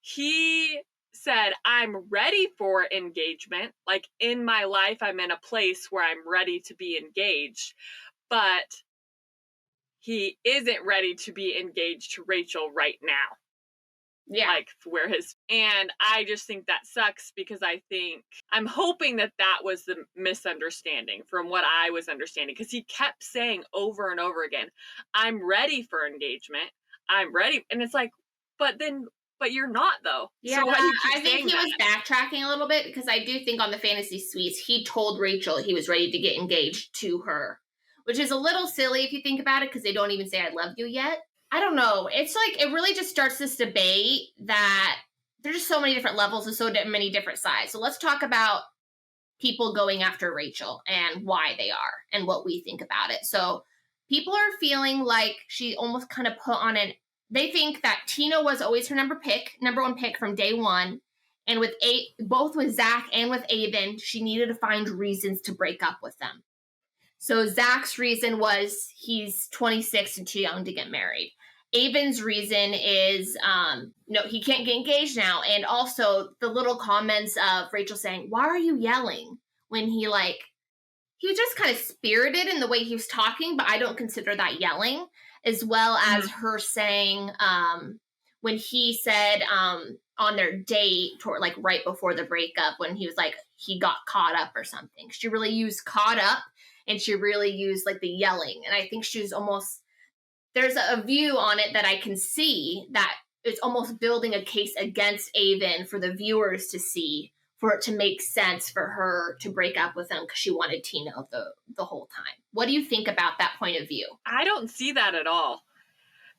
He said, I'm ready for engagement. Like, in my life, I'm in a place where I'm ready to be engaged. But he isn't ready to be engaged to Rachel right now. Yeah. Like and I just think that sucks, because I'm hoping that was the misunderstanding from what I was understanding, because he kept saying over and over again, I'm ready for engagement. I'm ready. And it's like, but you're not though. Yeah. So I think he was backtracking a little bit, because I do think on the fantasy suites, he told Rachel he was ready to get engaged to her, which is a little silly if you think about it, because they don't even say I love you yet. I don't know. It's like, it really just starts this debate that there's just so many different levels and so many different sides. So let's talk about people going after Rachel and why they are and what we think about it. So people are feeling like she almost kind of put on they think that Tino was always her number one pick from day one. And with both with Zac and with Aven, she needed to find reasons to break up with them. So Zac's reason was he's 26 and too young to get married. Aven's reason is, no, he can't get engaged now. And also the little comments of Rachel saying, why are you yelling? When he he was just kind of spirited in the way he was talking, but I don't consider that yelling, as well as her saying, when he said on their date, toward, like right before the breakup, when he was like, he got caught up or something. She really used caught up, and she really used like the yelling. And I think she was almost, there's a view on it that I can see that it's almost building a case against Aven for the viewers to see, for it to make sense for her to break up with him because she wanted Tino the whole time. What do you think about that point of view? I don't see that at all.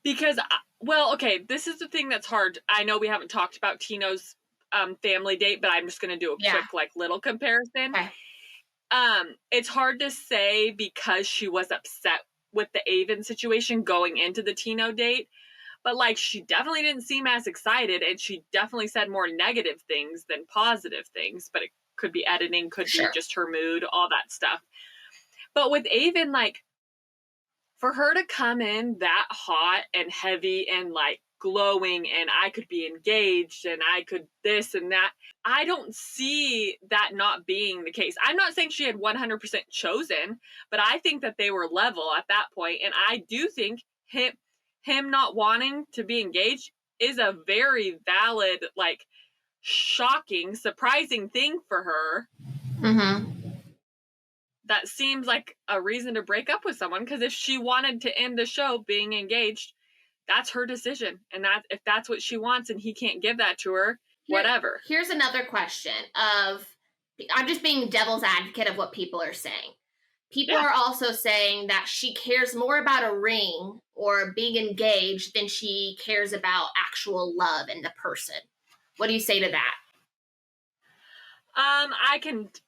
Because, well, okay, this is the thing that's hard. I know we haven't talked about Tino's family date, but I'm just going to do a quick, like, little comparison. Okay. It's hard to say because she was upset with the Aven situation going into the Tino date. But, like, she definitely didn't seem as excited, and she definitely said more negative things than positive things. But it could be editing, could be just her mood, all that stuff. But with Aven, like, for her to come in that hot and heavy and, like, glowing, and I could be engaged, and I could this and that, I don't see that not being the case. I'm not saying she had 100% chosen, but I think that they were level at that point, and I do think him not wanting to be engaged is a very valid, like, shocking, surprising thing for her. That seems like a reason to break up with someone, because if she wanted to end the show being engaged, that's her decision. And that if that's what she wants and he can't give that to her, whatever. Here's another question of, I'm just being devil's advocate of what people are saying. People are also saying that she cares more about a ring or being engaged than she cares about actual love in the person. What do you say to that?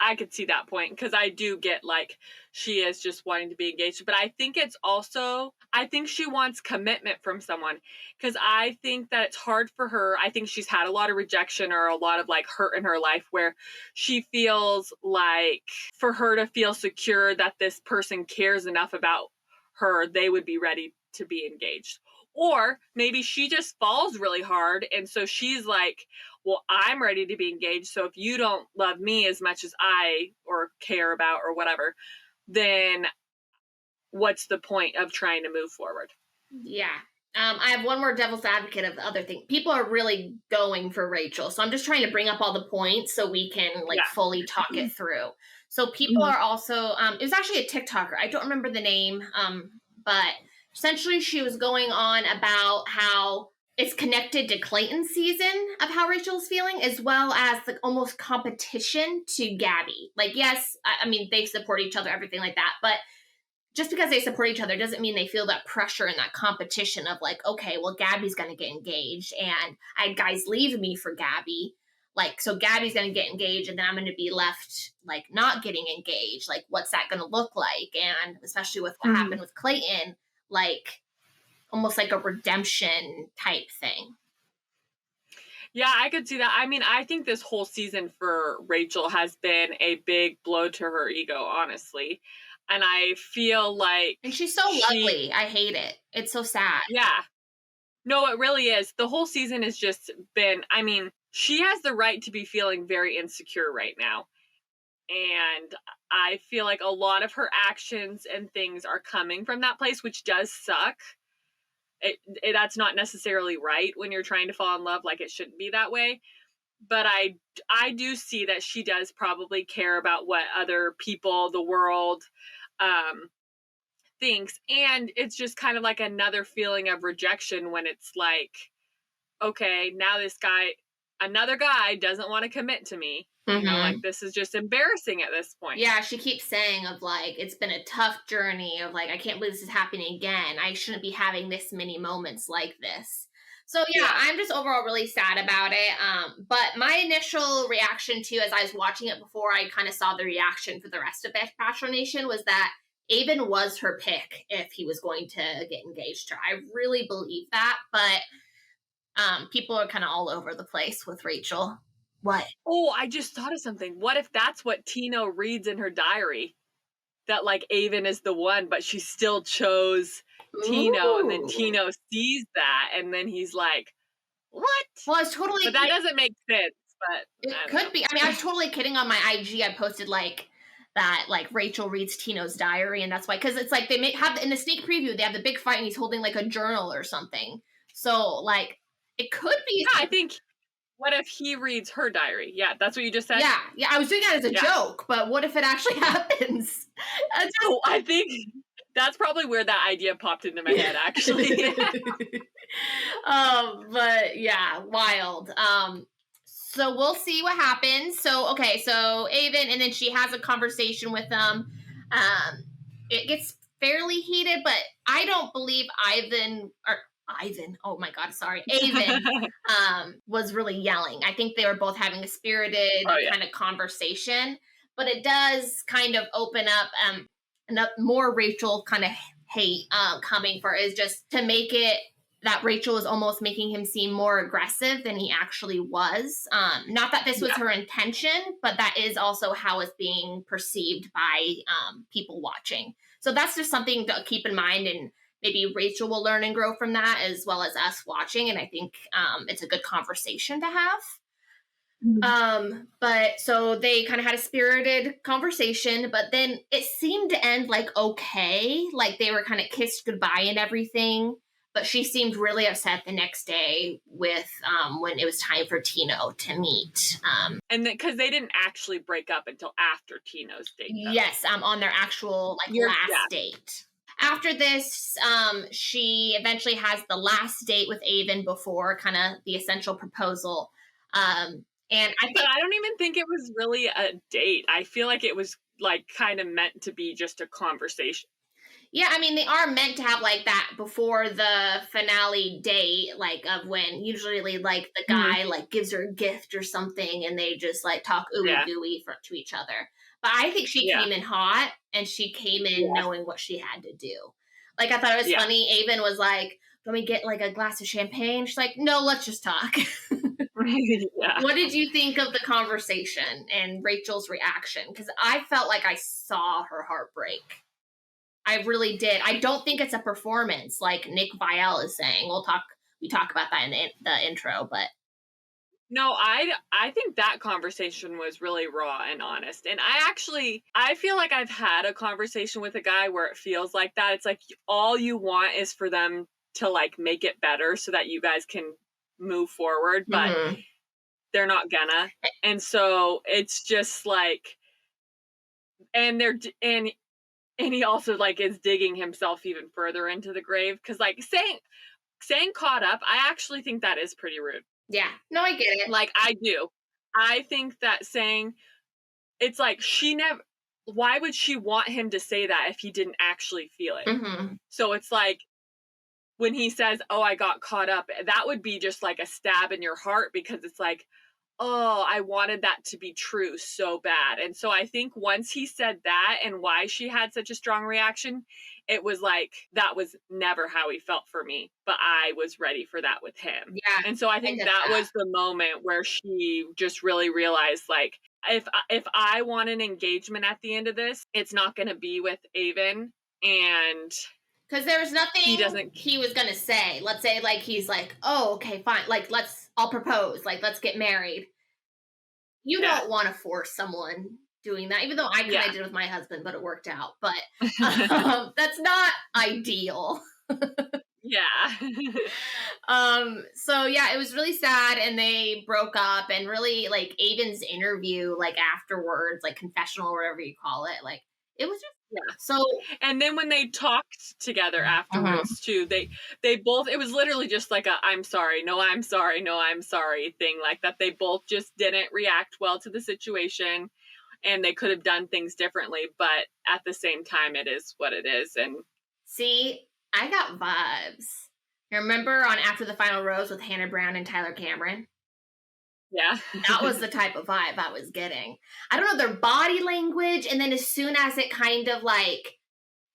I could see that point, because I do get, like, she is just wanting to be engaged, but I think it's also, I think she wants commitment from someone, because I think that it's hard for her. I think she's had a lot of rejection or a lot of, like, hurt in her life, where she feels like for her to feel secure that this person cares enough about her, they would be ready to be engaged. Or maybe she just falls really hard, and so she's like, well, I'm ready to be engaged, so if you don't love me as much as I or care about or whatever, then what's the point of trying to move forward? Yeah. I have one more devil's advocate of the other thing. People are really going for Rachel, so I'm just trying to bring up all the points so we can, like, fully talk it through. So people are also, it was actually a TikToker. I don't remember the name, but essentially she was going on about how it's connected to Clayton's season of how Rachel's feeling, as well as the almost competition to Gabby. Like, yes, I mean, they support each other, everything like that, but just because they support each other doesn't mean they feel that pressure and that competition of, like, okay, well, Gabby's going to get engaged, and I had guys leave me for Gabby. Like, so Gabby's going to get engaged, and then I'm going to be left, like, not getting engaged. Like, what's that going to look like? And especially with what happened with Clayton, like, almost like a redemption type thing. Yeah, I could see that. I mean, I think this whole season for Rachel has been a big blow to her ego, honestly. And I feel like... And she's so lovely. I hate it. It's so sad. Yeah. No, it really is. The whole season has just been... I mean, she has the right to be feeling very insecure right now. And I feel like a lot of her actions and things are coming from that place, which does suck. That's not necessarily right when you're trying to fall in love. Like, it shouldn't be that way. But I do see that she does probably care about what other people, the world, thinks. And it's just kind of like another feeling of rejection when it's like, okay, now another guy doesn't want to commit to me. You know, like, this is just embarrassing at this point. Yeah, she keeps saying of, like, it's been a tough journey of, like, I can't believe this is happening again. I shouldn't be having this many moments like this. So, yeah, I'm just overall really sad about it. But my initial reaction, too, as I was watching it before I kind of saw the reaction for the rest of Bachelor Nation, was that Aven was her pick if he was going to get engaged to her. I really believe that, but people are kind of all over the place with Rachel. What? Oh, I just thought of something. What if that's what Tino reads in her diary? That, like, Aven is the one, but she still chose Tino, and then Tino sees that, and then he's like, what? Well, I was totally... But that doesn't make sense, but... It could be. I mean, I was totally kidding on my IG. I posted, like, that like Rachel reads Tino's diary, and that's why, because it's like they have in the sneak preview they have the big fight and he's holding like a journal or something. So like it could be. Yeah, I think. What if he reads her diary? Yeah, that's what you just said. Yeah. I was doing that as a joke, but what if it actually happens? Oh, I think that's probably where that idea popped into my head, actually. But yeah, wild. So we'll see what happens. So okay, so Avon, and then she has a conversation with them. It gets fairly heated, but I don't believe Ivan, oh my god, sorry, Avon, was really yelling. I think they were both having a spirited kind of conversation, but it does kind of open up more Rachel kind of hate coming for, is just to make it that Rachel is almost making him seem more aggressive than he actually was. Not that this was her intention, but that is also how it's being perceived by people watching. So that's just something to keep in mind, and maybe Rachel will learn and grow from that as well as us watching. And I think it's a good conversation to have. But so they kind of had a spirited conversation, but then it seemed to end like okay, like they were kind of kissed goodbye and everything. But she seemed really upset the next day with when it was time for Tino to meet. And because they didn't actually break up until after Tino's date. Though. Yes, on their actual last date. After this, she eventually has the last date with Avon before kind of the essential proposal. And but I don't even think it was really a date. I feel like it was like kind of meant to be just a conversation. Yeah, I mean, they are meant to have like that before the finale date, like of when usually like the guy like gives her a gift or something and they just like talk ooey gooey to each other. But I think she came in hot and she came in knowing what she had to do. Like, I thought it was funny. Avon was like, "Can we get like a glass of champagne?" She's like, "No, let's just talk." What did you think of the conversation and Rachel's reaction? Because I felt like I saw her heart break. I really did. I don't think it's a performance like Nick Viall is saying. We talk about that in the intro, but no, I think that conversation was really raw and honest. And I feel like I've had a conversation with a guy where it feels like that. It's like all you want is for them to like make it better so that you guys can move forward, but they're not gonna. And so it's just like, and he also like is digging himself even further into the grave, because like saying caught up, I actually think that is pretty rude. Yeah, no, I get it. Like, I do. I think that saying, it's like why would she want him to say that if he didn't actually feel it? So it's like when he says, "Oh, I got caught up," that would be just like a stab in your heart, because it's like, oh, I wanted that to be true so bad. And so I think once he said that and why she had such a strong reaction, it was like, that was never how he felt for me, but I was ready for that with him. Yeah. And so I think that was the moment where she just really realized, like, if I want an engagement at the end of this, it's not going to be with Avon. And because there's nothing he was going to say. Let's say, like, he's like, "Oh, okay, fine. Like, I'll propose. Like, let's get married." You don't want to force someone doing that, even though I kind of did with my husband, but it worked out. But that's not ideal. So yeah, it was really sad, and they broke up, and really like Avon's interview, like afterwards, like confessional or whatever you call it, like it was just so. And then when they talked together afterwards too, they both, it was literally just like a "I'm sorry, no I'm sorry, no I'm sorry" thing, like that. They both just didn't react well to the situation, and they could have done things differently, but at the same time, it is what it is. And see, I got vibes. Remember on After the Final Rose with Hannah Brown and Tyler Cameron? Yeah. That was the type of vibe I was getting. I don't know, their body language, and then as soon as it kind of like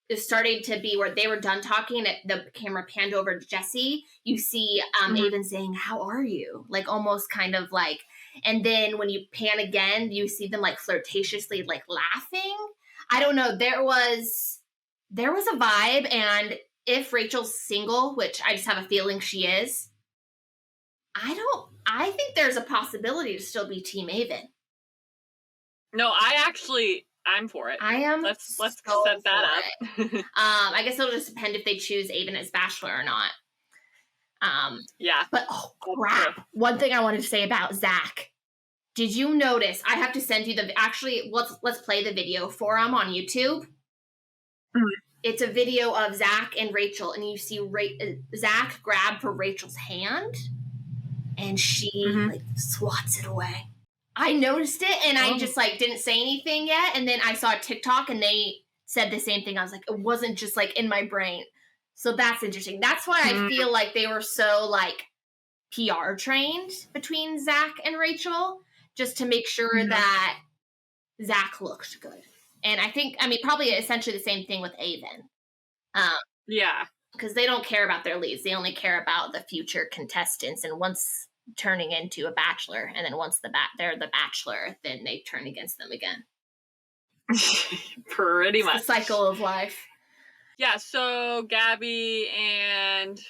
is starting to be where they were done talking and the camera panned over to Jesse, you see Avon saying, "How are you?" Like almost kind of like, and then when you pan again, you see them like flirtatiously like laughing. I don't know, there was a vibe, and if Rachel's single, which I just have a feeling she is, I think there's a possibility to still be Team Avon. No, I I'm for it. I am. Let's so set that for up. it. I guess it'll just depend if they choose Avon as Bachelor or not. Yeah. But oh crap! One thing I wanted to say about Zac. Did you notice? I have to send you actually. Let's play the video for him on YouTube. It's a video of Zac and Rachel, and you see Zac grab for Rachel's hand, and she like swats it away. I noticed it, and I just like didn't say anything yet, and then I saw a TikTok, and they said the same thing. I was like, it wasn't just like in my brain. So that's interesting. That's why I feel like they were so like PR trained between Zac and Rachel, just to make sure that Zac looked good. And I think, I mean, probably essentially the same thing with Avon. Yeah. Because they don't care about their leads. They only care about the future contestants. And once turning into a bachelor, and then once they're the bachelor, then they turn against them again. Pretty much. It's the cycle of life. Yeah, so Gabby and...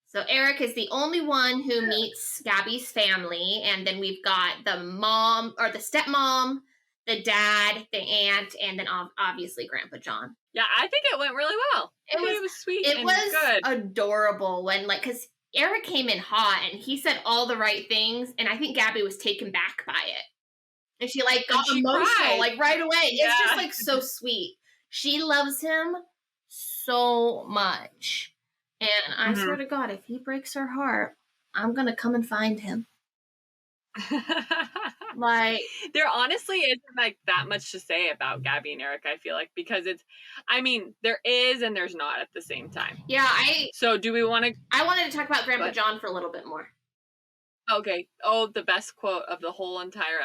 So Erich is the only one who meets Gabby's family, and then we've got the mom, or the stepmom, the dad, the aunt, and then obviously Grandpa John. Yeah, I think it went really well. It was sweet and good. Adorable when, like, because Erich came in hot, and he said all the right things, and I think Gabby was taken back by it. And she, like, got emotional, cried. Like, right away. Yeah. It's just, like, so sweet. She loves him so much. And I swear to God, if he breaks her heart, I'm going to come and find him. Like, there honestly isn't like that much to say about Gabby and Eric, I feel like, because it's, I mean, there is and there's not at the same time. Yeah, so do we want to... I wanted to talk about Grandpa John for a little bit more. Okay. Oh, the best quote of the whole entire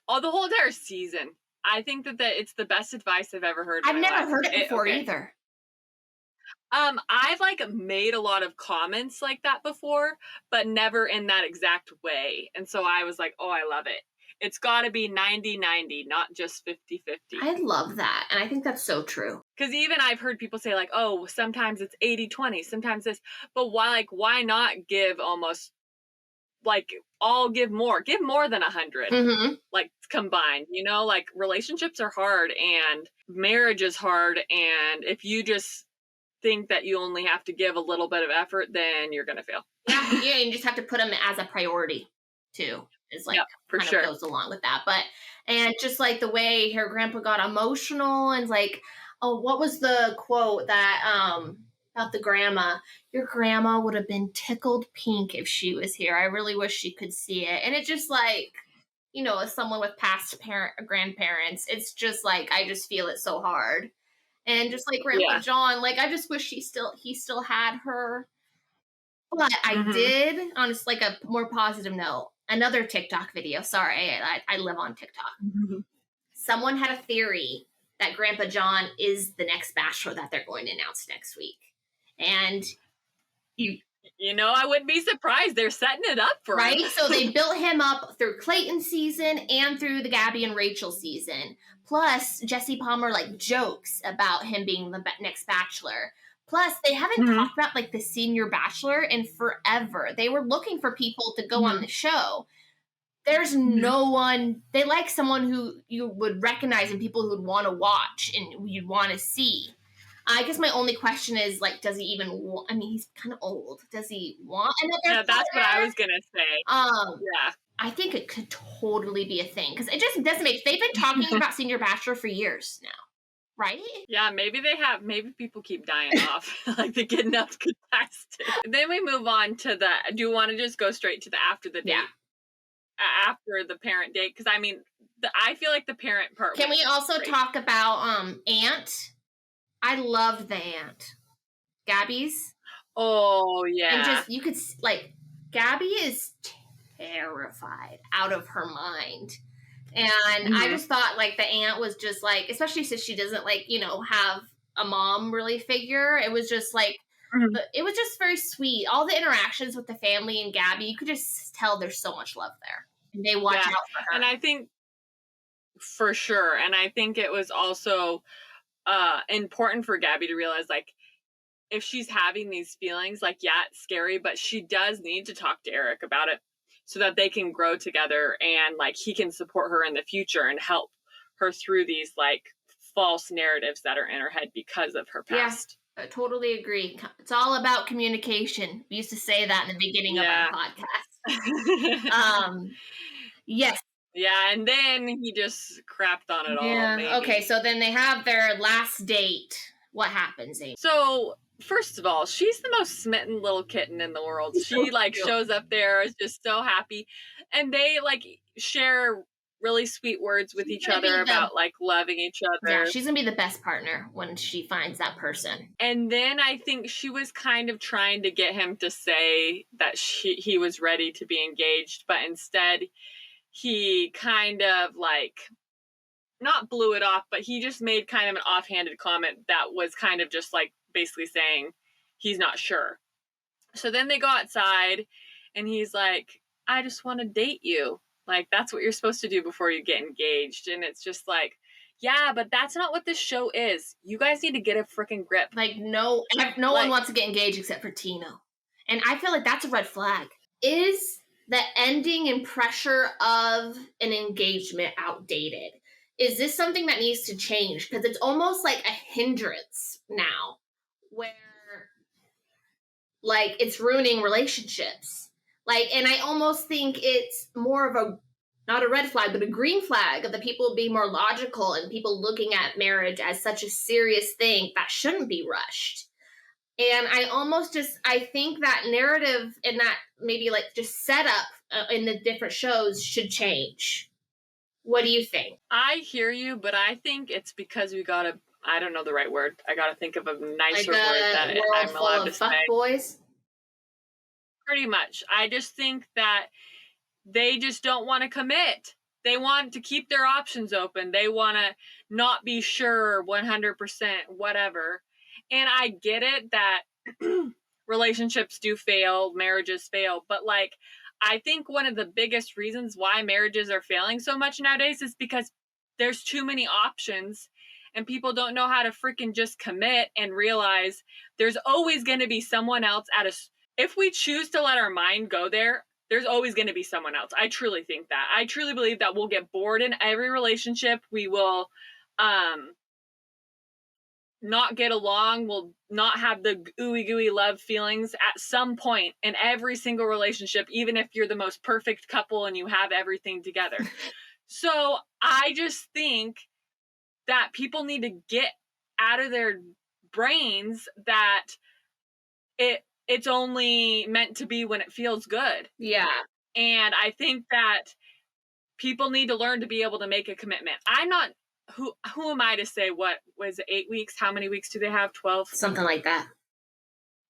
the whole entire season. I think that it's the best advice I've ever heard. I've never heard it before either. I've like made a lot of comments like that before, but never in that exact way. And so I was like, oh, I love it. It's got to be 90-90, not just 50-50. I love that. And I think that's so true. Because even I've heard people say like, oh, sometimes it's 80-20, sometimes this. But why not give almost like, I'll give more than 100, like combined, you know, like relationships are hard and marriage is hard. And if you just think that you only have to give a little bit of effort, then you're going to fail. Yeah, you just have to put them as a priority too. Is like for kind sure of goes along with that. But and just like the way her grandpa got emotional and like, oh, what was the quote that about the grandma? Your grandma would have been tickled pink if she was here. I really wish she could see it. And it just like, you know, as someone with past grandparents, it's just like I just feel it so hard. And just like Grandpa John, like I just wish he still had her. But I did, on just like a more positive note, another TikTok video. Sorry, I live on TikTok. Someone had a theory that Grandpa John is the next Bachelor that they're going to announce next week. And you know, I wouldn't be surprised. They're setting it up for him. Right? So they built him up through Clayton's season and through the Gabby and Rachel season. Plus, Jesse Palmer like jokes about him being the next Bachelor. Plus, they haven't talked about like the senior Bachelor in forever. They were looking for people to go on the show. There's no one. They like someone who you would recognize and people who would want to watch and you'd want to see. I guess my only question is, like, does he even want... I mean, he's kind of old. Does he want another partner? That's what I was going to say. Yeah. I think it could totally be a thing. Because it just doesn't make... They've been talking about Senior Bachelor for years now. Right? Yeah, maybe they have. Maybe people keep dying off. Like, they get enough contested. Then we move on to the... Do you want to just go straight to the after the date? Yeah. After the parent date? Because, I mean, I feel like the parent part... Can we also talk about Aunt... I loved the aunt. Gabby's. Oh, yeah. And just, you could, like, Gabby is terrified out of her mind. And I just thought, like, the aunt was just, like, especially since she doesn't, like, you know, have a mom really figure. It was just, like, it was just very sweet. All the interactions with the family and Gabby, you could just tell there's so much love there. And they watch out for her. And I think, for sure. And I think it was also... important for Gabby to realize, like, if she's having these feelings, like, yeah, it's scary, but she does need to talk to Erich about it so that they can grow together and, like, he can support her in the future and help her through these like false narratives that are in her head because of her past. I totally agree. It's all about communication. We used to say that in the beginning of our podcast. Yes. Yeah, and then he just crapped on it all, maybe. Okay, so then they have their last date. What happens, Amy? So, first of all, she's the most smitten little kitten in the world. She, like, shows up there, is just so happy. And they, like, share really sweet words with each other about, like, loving each other. Yeah, she's gonna be the best partner when she finds that person. And then I think she was kind of trying to get him to say that he was ready to be engaged, but instead he kind of, like, not blew it off, but he just made kind of an offhanded comment that was kind of just, like, basically saying he's not sure. So then they go outside, and he's like, I just want to date you. Like, that's what you're supposed to do before you get engaged. And it's just like, yeah, but that's not what this show is. You guys need to get a freaking grip. Like, no one wants to get engaged except for Tino. And I feel like that's a red flag. Is the ending and pressure of an engagement outdated? Is this something that needs to change? Because it's almost like a hindrance now, where, like, it's ruining relationships. Like, and I almost think it's more of a, not a red flag, but a green flag of the people being more logical and people looking at marriage as such a serious thing that shouldn't be rushed. And I think that narrative and that maybe like just setup in the different shows should change. What do you think? I hear you, but I think it's because we gotta, I don't know the right word. I gotta think of a nicer word that I'm allowed to say. Boys? Pretty much. I just think that they just don't want to commit. They want to keep their options open. They want to not be sure 100%, whatever. And I get it that relationships do fail, marriages fail, but like, I think one of the biggest reasons why marriages are failing so much nowadays is because there's too many options and people don't know how to freaking just commit and realize there's always going to be someone else if we choose to let our mind go there, there's always going to be someone else. I truly think that. I truly believe that we'll get bored in every relationship. We will not get along. We'll not have the ooey gooey love feelings at some point in every single relationship, even if you're the most perfect couple and you have everything together. So I just think that people need to get out of their brains that it's only meant to be when it feels good. Yeah. And I think that people need to learn to be able to make a commitment. I'm not, who am I to say what was it, 8 weeks? How many weeks do they have? 12? Something like that.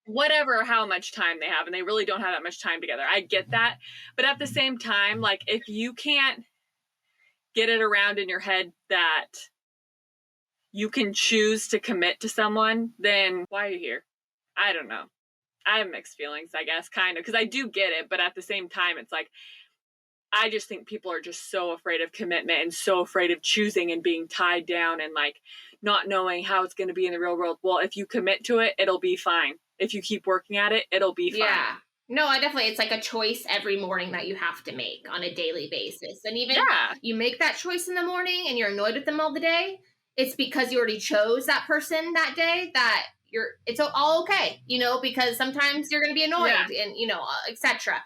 Whatever, how much time they have. And they really don't have that much time together. I get that. But at the same time, like, if you can't get it around in your head that you can choose to commit to someone, then why are you here? I don't know. I have mixed feelings, I guess, kind of, because I do get it, but at the same time, it's like, I just think people are just so afraid of commitment and so afraid of choosing and being tied down and like not knowing how it's going to be in the real world. Well, if you commit to it, it'll be fine. If you keep working at it, it'll be fine. Yeah. No, I definitely, it's like a choice every morning that you have to make on a daily basis. And even you make that choice in the morning and you're annoyed with them all the day, it's because you already chose that person that day that it's all okay, you know, because sometimes you're going to be annoyed and, you know, etc.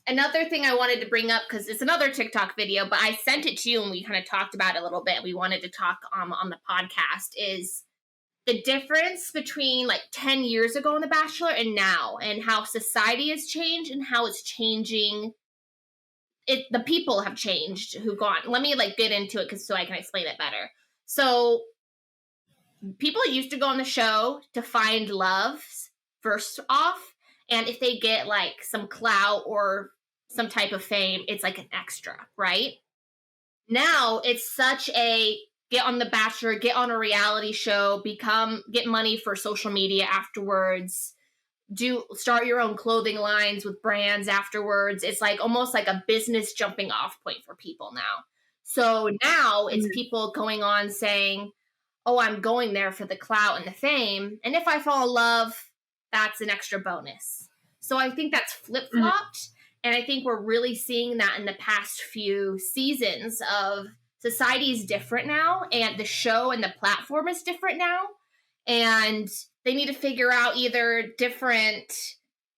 Another thing I wanted to bring up, because it's another TikTok video, but I sent it to you and we kind of talked about it a little bit. We wanted to talk on the podcast is the difference between like 10 years ago in The Bachelor and now, and how society has changed and how it's changing. The people have changed who've gone. Let me like get into it so I can explain it better. So people used to go on the show to find love first off, and if they get like some clout or some type of fame, it's like an extra, right? Now it's such a get on The Bachelor, get on a reality show, get money for social media afterwards, start your own clothing lines with brands afterwards. It's like almost like a business jumping off point for people now. So now it's people going on saying, oh, I'm going there for the clout and the fame. And if I fall in love, that's an extra bonus. So I think that's flip-flopped. And I think we're really seeing that in the past few seasons of society is different now, and the show and the platform is different now, and they need to figure out either different,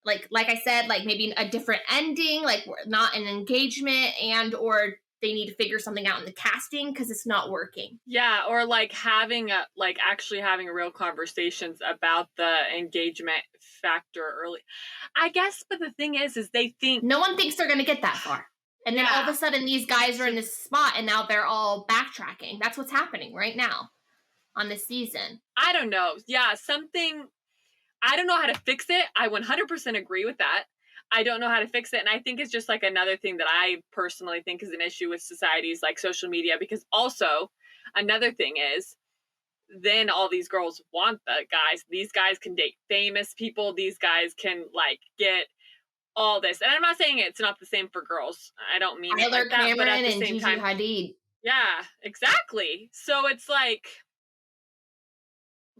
like I said, like maybe a different ending, like not an engagement, and or they need to figure something out in the casting because it's not working. Yeah, or like actually having real conversations about the engagement factor early. I guess, but the thing is they think no one thinks they're going to get that far. And then all of Yeah. a sudden these guys are in this spot and now they're all backtracking. That's what's happening right now on this season. I don't know. Yeah, I don't know how to fix it. I 100% agree with that. I don't know how to fix it. And I think it's just like another thing that I personally think is an issue with societies like social media, because also another thing is then all these girls want the guys. These guys can date famous people. These guys can like get all this. And I'm not saying it's not the same for girls. I don't mean Tyler it like that, Cameron but at the and same Gigi time, Hadid. yeah, exactly. So it's like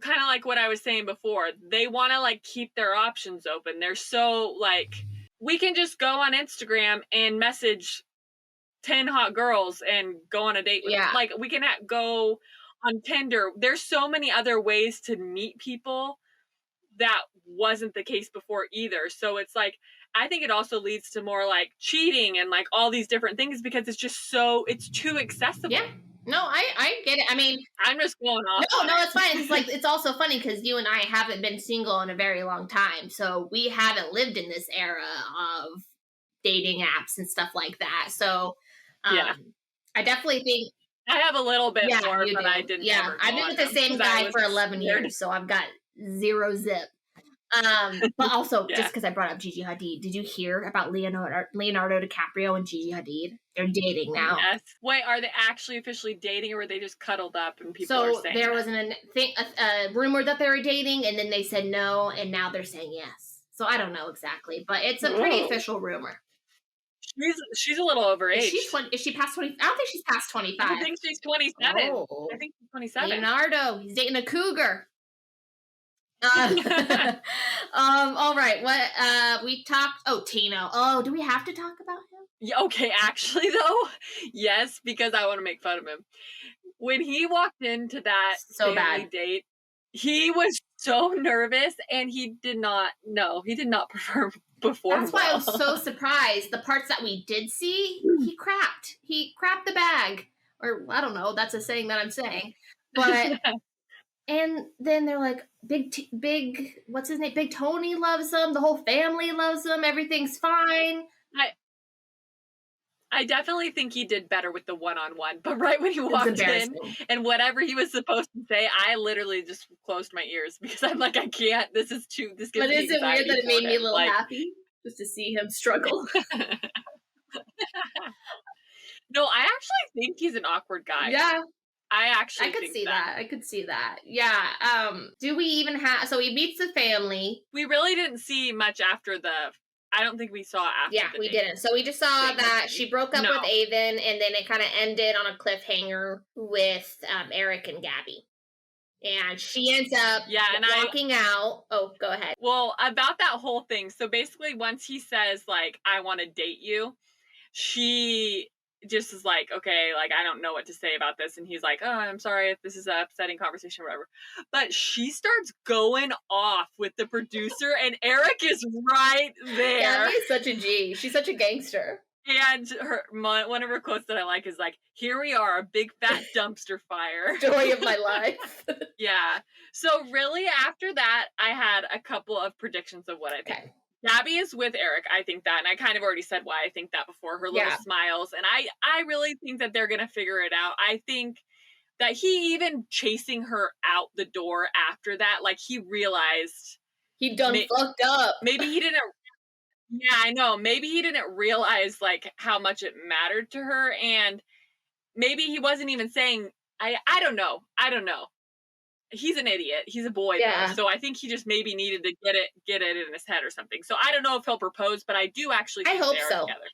kind of like what I was saying before. They want to like keep their options open. They're so like, we can just go on Instagram and message 10 hot girls and go on a date with them. Like we can go on Tinder. There's so many other ways to meet people that wasn't the case before either. So it's like, I think it also leads to more like cheating and like all these different things because it's just it's too accessible. Yeah. No, I get it. I mean, I'm just going off. No, it's fine. It's like, it's also funny because you and I haven't been single in a very long time. So we haven't lived in this era of dating apps and stuff like that. So yeah, I definitely think I have a little bit more, but I didn't. Yeah, I've been with the same guy for 11 years, so I've got zero zip. But also, just because I brought up Gigi Hadid, did you hear about Leonardo DiCaprio and Gigi Hadid? They're dating now. Yes. Wait, are they actually officially dating, or were they just cuddled up and people are saying? So there was a rumor that they were dating, and then they said no, and now they're saying yes. So I don't know exactly, but it's a pretty official rumor. She's a little overage. Is she past 20? I don't think she's past 25. I think she's 27. Oh. I think she's 27. Leonardo, he's dating a cougar. All right. What we talked? Oh, Tino. Oh, do we have to talk about him? Yeah, okay, actually though, yes, because I want to make fun of him. When he walked into that family date, he was so nervous, and he did not perform. That's why I was so surprised. The parts that we did see, he crapped. He crapped the bag, or I don't know. That's a saying that I'm saying, but. And then they're like, big, what's his name? Big Tony loves him. The whole family loves him. Everything's fine. I definitely think he did better with the one-on-one. But right when he walked in and whatever he was supposed to say, I literally just closed my ears because I'm like, I can't. This gives me anxiety. But is it weird that it made me a little happy just to see him struggle? No, I actually think he's an awkward guy. Yeah. I could see that. Yeah. Do we even have? So he meets the family. We really didn't see much after I don't think we saw after. Yeah, we didn't. So we just saw that she broke up with Avon, and then it kind of ended on a cliffhanger with Erich and Gabby. And she ends up walking out. Oh, go ahead. Well, about that whole thing. So basically, once he says like, "I want to date you," she just is like, okay, like, I don't know what to say about this. And he's like, oh, I'm sorry if this is an upsetting conversation or whatever. But she starts going off with the producer, and Erich is right there. Gabby is such a G. She's such a gangster. And one of her quotes that I like is like, here we are, a big fat dumpster fire. Joy of my life. Yeah. So really, after that, I had a couple of predictions of what I think. Okay. Gabby is with Erich. I think that, and I kind of already said why I think that before. Her little smiles, and I really think that they're gonna figure it out. I think that he even chasing her out the door after that, like he realized he done fucked up. Maybe he didn't. Yeah, I know. Maybe he didn't realize like how much it mattered to her, and maybe he wasn't even saying. I don't know. He's an idiot. He's a boy, though, so I think he just maybe needed to get it in his head or something. So I don't know if he'll propose, but I do actually think hope they're together.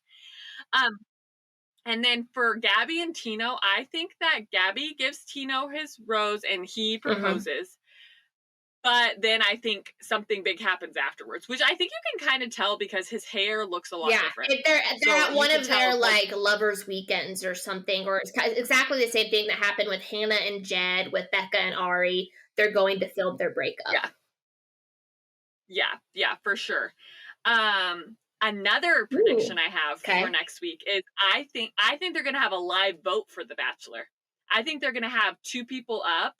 And then for Gabby and Tino, I think that Gabby gives Tino his rose and he proposes. But then I think something big happens afterwards, which I think you can kind of tell because his hair looks a lot different. They're So at you one can of tell their it's like lovers' weekends or something, or it's exactly the same thing that happened with Hannah and Jed, with Becca and Ari. They're going to film their breakup. Yeah, for sure. Another prediction I have for next week is I think they're gonna have a live vote for The Bachelor. I think they're gonna have 2 people up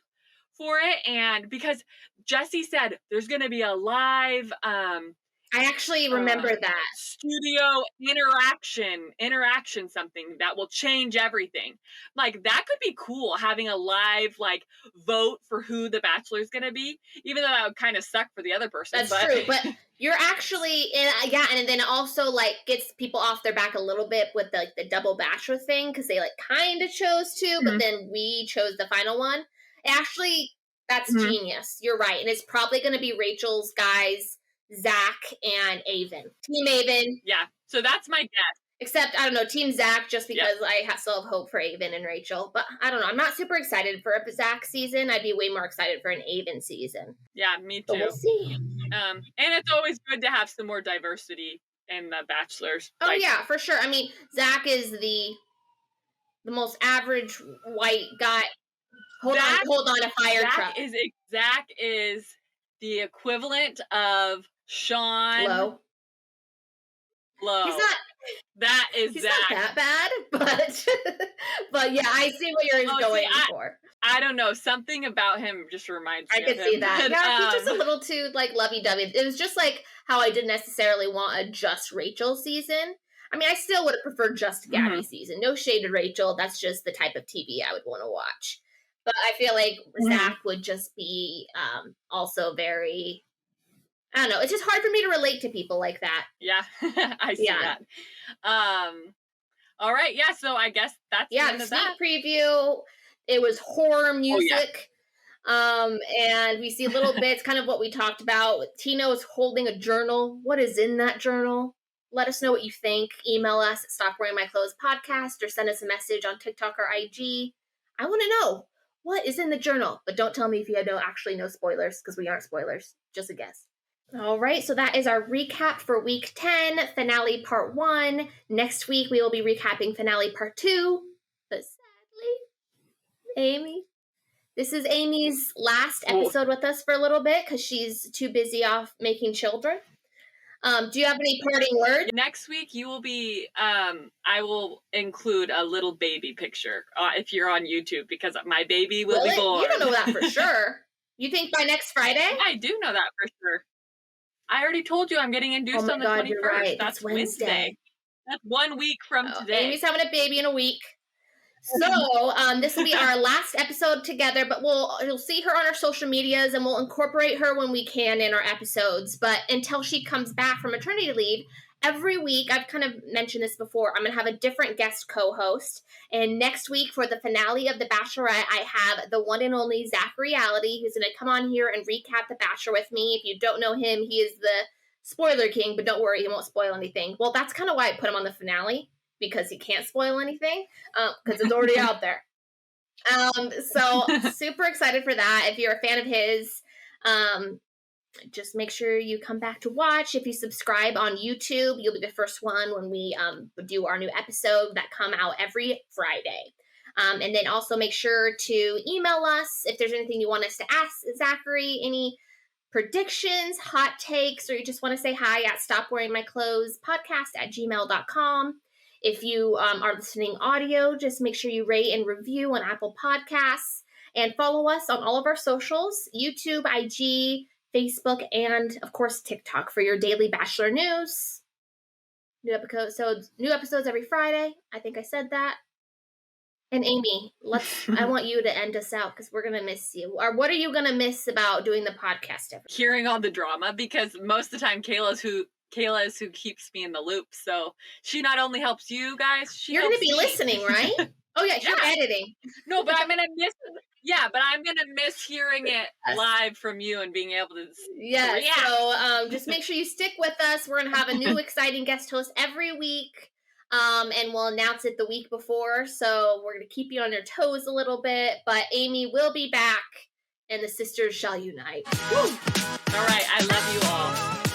for it, and because Jesse said there's gonna be a live I actually remember that studio interaction something that will change everything. Like that could be cool, having a live like vote for who the Bachelor is gonna be, even though that would kind of suck for the other person. That's true, but you're actually in, and then it also like gets people off their back a little bit with the double Bachelor thing, because they like kind of chose to, but then we chose the final one. Actually, that's genius. You're right, and it's probably going to be Rachel's guys, Zac and Avon. Team Avon. Yeah, so that's my guess. Except, I don't know, Team Zac, just because I still have hope for Avon and Rachel. But I don't know. I'm not super excited for a Zac season. I'd be way more excited for an Avon season. Yeah, me too. But we'll see. And it's always good to have some more diversity in the Bachelors. Oh, yeah, for sure. I mean, Zac is the most average white guy. Hold on, a fire truck. Zac is the equivalent of Sean Lowe. He's not. He's Zac. Not that bad, but yeah, I see what you're going for. I don't know, something about him just reminds me of him. I could see that. Yeah, he's just a little too like lovey-dovey. It was just like how I didn't necessarily want a just Rachel season. I mean, I still would have preferred just Gabby season. No shade to Rachel. That's just the type of TV I would want to watch. But I feel like Zac would just be also very, I don't know. It's just hard for me to relate to people like that. Yeah, I see that. All right, yeah. So I guess that's the end of that. Sneak preview. It was horror music, and we see little bits, kind of what we talked about. Tino's holding a journal. What is in that journal? Let us know what you think. Email us at stopwearingmyclothespodcast, or send us a message on TikTok or IG. I want to know what is in the journal, but don't tell me if you don't actually know spoilers, because we aren't spoilers. Just a guess. All right, so that is our recap for week 10, finale part 1. Next week, we will be recapping finale part 2. But sadly, Amy, this is Amy's last episode with us for a little bit, because she's too busy off making children. Do you have any parting words? Next week, you will be, I will include a little baby picture if you're on YouTube, because my baby will be born. You don't know that for sure. You think by next Friday? I do know that for sure. I already told you I'm getting induced on the 21st. You're right. That's Wednesday. That's 1 week from today. Amy's having a baby in a week. So this will be our last episode together, but you'll see her on our social medias, and we'll incorporate her when we can in our episodes. But until she comes back from maternity leave, every week, I've kind of mentioned this before, I'm going to have a different guest co-host. And next week, for the finale of The Bachelorette, I have the one and only Zac Reality, who's going to come on here and recap The Bachelor with me. If you don't know him, he is the spoiler king, but don't worry, he won't spoil anything. Well, that's kind of why I put him on the finale, because he can't spoil anything, because it's already out there. So super excited for that. If you're a fan of his, just make sure you come back to watch. If you subscribe on YouTube, you'll be the first one when we do our new episode that come out every Friday. And then also make sure to email us if there's anything you want us to ask Zachary, any predictions, hot takes, or you just want to say hi at stopwearingmyclothespodcast@gmail.com. If you are listening audio, just make sure you rate and review on Apple Podcasts, and follow us on all of our socials, YouTube, IG, Facebook, and of course TikTok for your daily Bachelor news. New episodes every Friday. I think I said that. And Amy, I want you to end us out, because we're gonna miss you. Or what are you gonna miss about doing the podcast every Hearing all the drama, because most of the time Kayla is who keeps me in the loop. So she not only helps you guys, you're gonna be listening, right? Oh yeah, you're editing. No, but I'm gonna miss. Yeah, but I'm gonna miss hearing it live from you and being able to. Yeah. So just make sure you stick with us. We're gonna have a new exciting guest host every week, and we'll announce it the week before. So we're gonna keep you on your toes a little bit. But Amy will be back and the sisters shall unite. Woo! All right, I love you all.